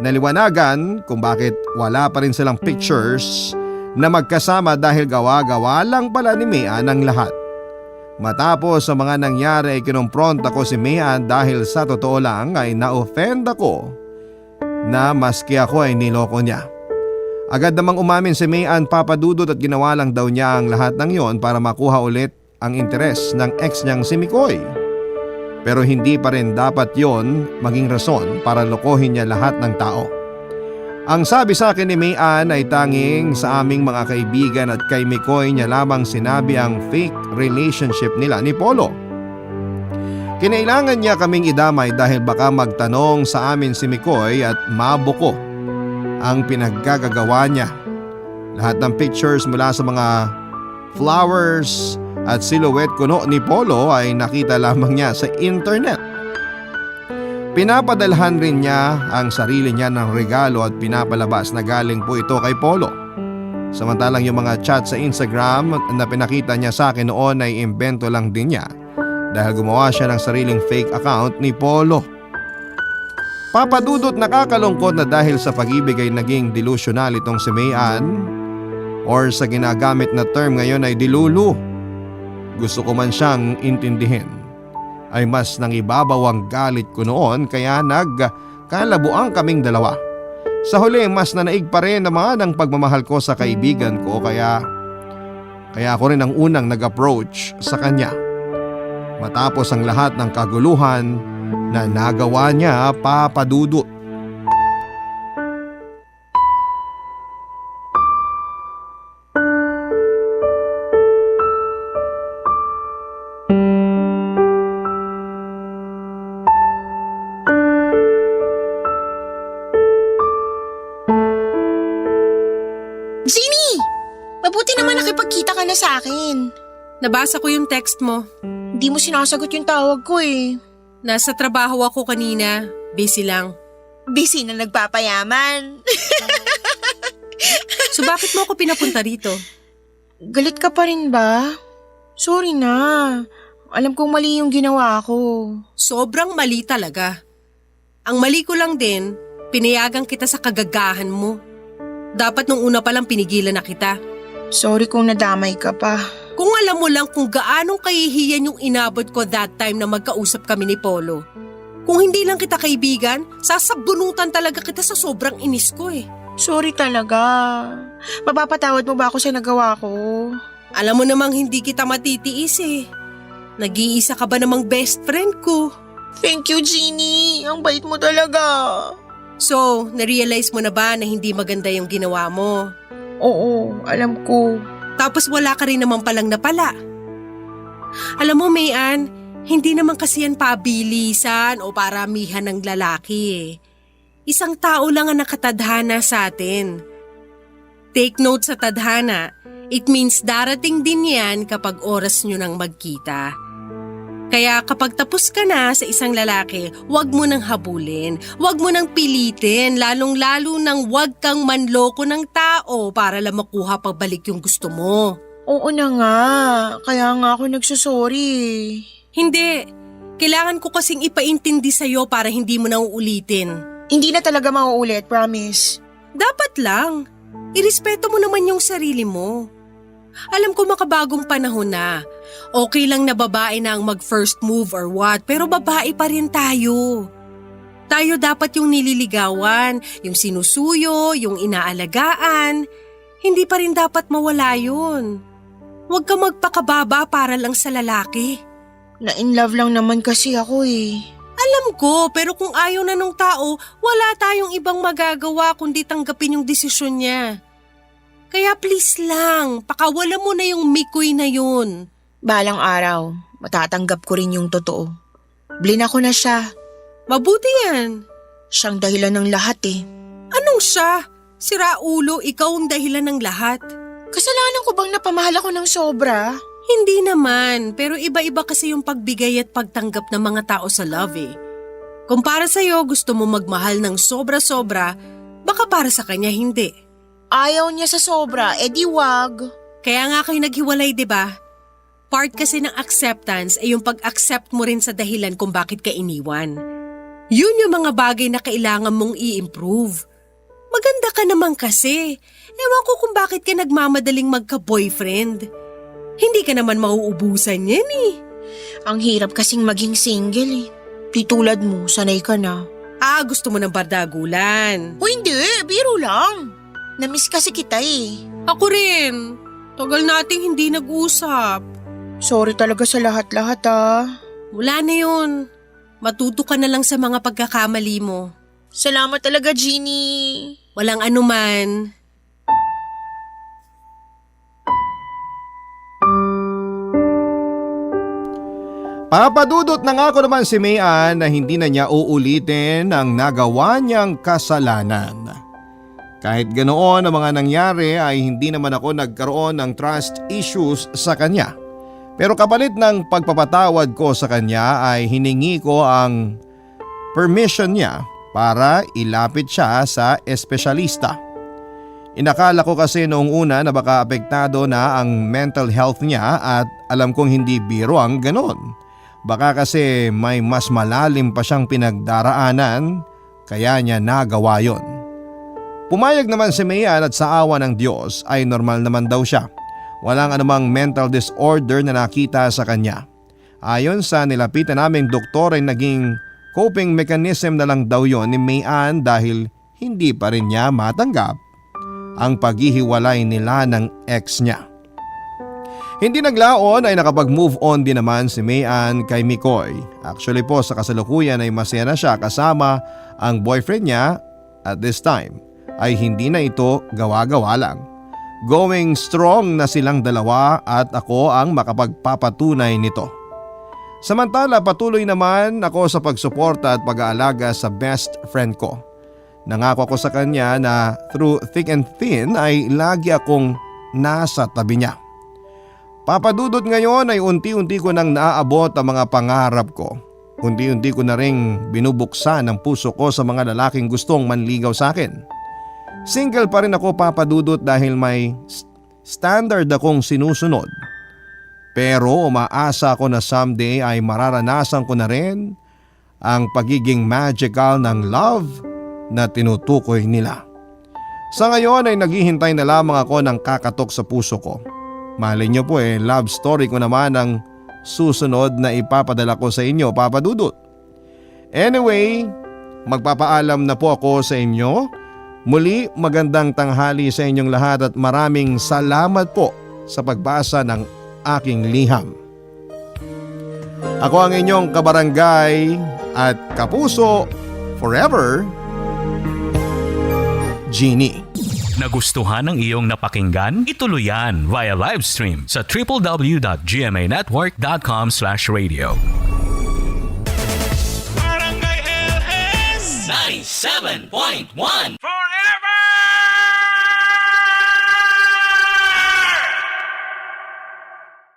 naliwanagan kung bakit wala pa rin silang pictures na magkasama dahil gawa-gawa lang pala ni Mayan ang lahat. Matapos sa mga nangyari ay kinumpronta ko si Mayan dahil sa totoo lang ay na-offend ako na maski ako ay niloko niya. Agad namang umamin si Mayan, Papa Dudut, at ginawa lang daw niya ang lahat ng yon para makuha ulit ang interes ng ex niyang si Mikoy. Pero hindi pa rin dapat yon maging rason para lokohin niya lahat ng tao. Ang sabi sa akin ni Mayan ay tanging sa aming mga kaibigan at kay Mikoy niya lamang sinabi ang fake relationship nila ni Polo. Kinailangan niya kaming idamay dahil baka magtanong sa amin si Mikoy at mabuko ang pinaggagawa niya. Lahat ng pictures mula sa mga flowers at silhouette kuno ni Polo ay nakita lamang niya sa internet. Pinapadalhan rin niya ang sarili niya ng regalo at pinapalabas na galing po ito kay Polo. Samantalang yung mga chat sa Instagram na pinakita niya sa akin noon ay imbento lang din niya dahil gumawa siya ng sariling fake account ni Polo. Papa Dudut, nakakalungkot na dahil sa pag-ibig ay naging delusional itong si Mayan, or sa ginagamit na term ngayon ay dilulu. Gusto ko man siyang intindihin ay mas nangibabaw ang galit ko noon kaya nagkalabuan kaming dalawa. Sa huli mas nanaig pa rin naman ang pagmamahal ko sa kaibigan ko kaya ako rin ang unang nag-approach sa kanya. Matapos ang lahat ng kaguluhan na nagawa niya, Papa Dudut. Zini! Mabuti naman nakipagkita ka na sa akin. Nabasa ko yung text mo. Hindi mo sinasagot yung tawag ko eh. Nasa trabaho ako kanina. Busy lang. Busy na nagpapayaman. So bakit mo ako pinapunta rito? Galit ka pa rin ba? Sorry na. Alam kong mali yung ginawa ko. Sobrang mali talaga. Ang mali ko lang din, pinayagan kita sa kagagahan mo. Dapat nung una pa lang pinigilan na kita. Sorry kung nadamay ka pa. Kung alam mo lang kung gaanong kahihiyan yung inabot ko that time na magkausap kami ni Polo. Kung hindi lang kita kaibigan, sasabunutan talaga kita sa sobrang inis ko eh. Sorry talaga. Mapapatawad mo ba ako sa nagawa ko? Alam mo namang hindi kita matitiis eh. Nag-iisa ka ba namang best friend ko? Thank you, Jeannie. Ang bait mo talaga. So, narealize mo na ba na hindi maganda yung ginawa mo? Oo, alam ko. Tapos wala ka rin naman palang napala. Alam mo, Mayan, hindi naman kasi yan pabilisan o paramihan ng lalaki eh. Isang tao lang ang nakatadhana sa atin. Take note sa tadhana. It means darating din yan kapag oras nyo nang magkita. Kaya kapag tapos ka na sa isang lalaki, huwag mo nang habulin, huwag mo nang pilitin, lalong-lalo nang huwag kang manloko ng tao para lang makuha pagbalik yung gusto mo. Oo na nga, kaya nga ako nagsusorry. Hindi, kailangan ko kasing ipaintindi sa'yo para hindi mo na uulitin. Hindi na talaga mauulit, promise. Dapat lang. Irespeto mo naman yung sarili mo. Alam ko makabagong panahon na. Okay lang na babae na ang mag-first move or what, pero babae pa rin tayo. Tayo dapat yung nililigawan, yung sinusuyo, yung inaalagaan. Hindi pa rin dapat mawala yun. Huwag ka magpakababa para lang sa lalaki. Na-in love lang naman kasi ako eh. Alam ko, pero kung ayaw na nung tao, wala tayong ibang magagawa kundi tanggapin yung desisyon niya. Kaya please lang, pakawala mo na yung mikoy na yun. Balang araw, matatanggap ko rin yung totoo. Blina ko na siya. Mabuti yan. Siyang dahilan ng lahat eh. Anong siya? Sira ulo, ikaw ang dahilan ng lahat. Kasalanan ko bang napamahal ako ng sobra? Hindi naman, pero iba-iba kasi yung pagbigay at pagtanggap ng mga tao sa love eh. Kung para sa'yo gusto mo magmahal ng sobra-sobra, baka para sa kanya hindi. Ayaw niya sa sobra, edi wag. Kaya nga kayo naghiwalay, di ba? Part kasi ng acceptance ay yung pag-accept mo rin sa dahilan kung bakit ka iniwan. Yun yung mga bagay na kailangan mong i-improve. Maganda ka naman kasi. Ewan ko kung bakit ka nagmamadaling magka-boyfriend. Hindi ka naman mauubusan yan eh. Ang hirap kasing maging single eh. Di tulad mo, sanay ka na. Gusto mo ng bardagulan. O hindi, biro lang. Namiss kasi kita eh. Ako rin. Tagal nating hindi nag-usap. Sorry talaga sa lahat-lahat ah. Wala na yun. Matuto ka na lang sa mga pagkakamali mo. Salamat talaga, Jeannie. Walang anuman. Papadudot na nga ako naman si Mayan na hindi na niya uulitin ang nagawa niyang kasalanan. Kahit ganoon ang mga nangyari ay hindi naman ako nagkaroon ng trust issues sa kanya. Pero kapalit ng pagpapatawad ko sa kanya ay hiningi ko ang permission niya para ilapit siya sa espesyalista. Inakala ko kasi noong una na baka apektado na ang mental health niya at alam kong hindi biro ang ganon. Baka kasi may mas malalim pa siyang pinagdaraanan kaya niya nagawa yon. Pumayag naman si Mayan at sa awa ng Diyos ay normal naman daw siya. Walang anumang mental disorder na nakita sa kanya. Ayon sa nilapitan naming doktor ay naging coping mechanism na lang daw yon ni Mayan dahil hindi pa rin niya matanggap ang paghihiwalay nila ng ex niya. Hindi naglaon ay nakapag-move on din naman si Mayan kay Mikoy. Actually po sa kasalukuyan ay masaya na siya kasama ang boyfriend niya at this time ay hindi na ito gawa-gawa lang. Going strong na silang dalawa at ako ang makapagpapatunay nito. Samantala patuloy naman ako sa pagsuporta at pag-aalaga sa best friend ko. Nangako ako sa kanya na through thick and thin ay lagi akong nasa tabi niya. Papadudot ngayon ay unti-unti ko nang naaabot ang mga pangarap ko. Unti-unti ko na ring binubuksan ang puso ko sa mga lalaking gustong manligaw sa akin. Single pa rin ako papadudot dahil may standard akong sinusunod. Pero umaasa ako na someday ay mararanasan ko na rin ang pagiging magical ng love na tinutukoy nila. Sa ngayon ay naghihintay na lamang ako ng kakatok sa puso ko. Malay niyo po love story ko naman ang susunod na ipapadala ko sa inyo, papadudot. Anyway, magpapaalam na po ako sa inyo. Muli magandang tanghali sa inyong lahat at maraming salamat po sa pagbasa ng aking liham. Ako ang inyong kabarangay at kapuso forever, Jeannie. Nagustuhan ng iyong napakinggan? Ituloy yan via live stream sa www.gmanetwork.com/radio. Barangay LS 97.1 Forever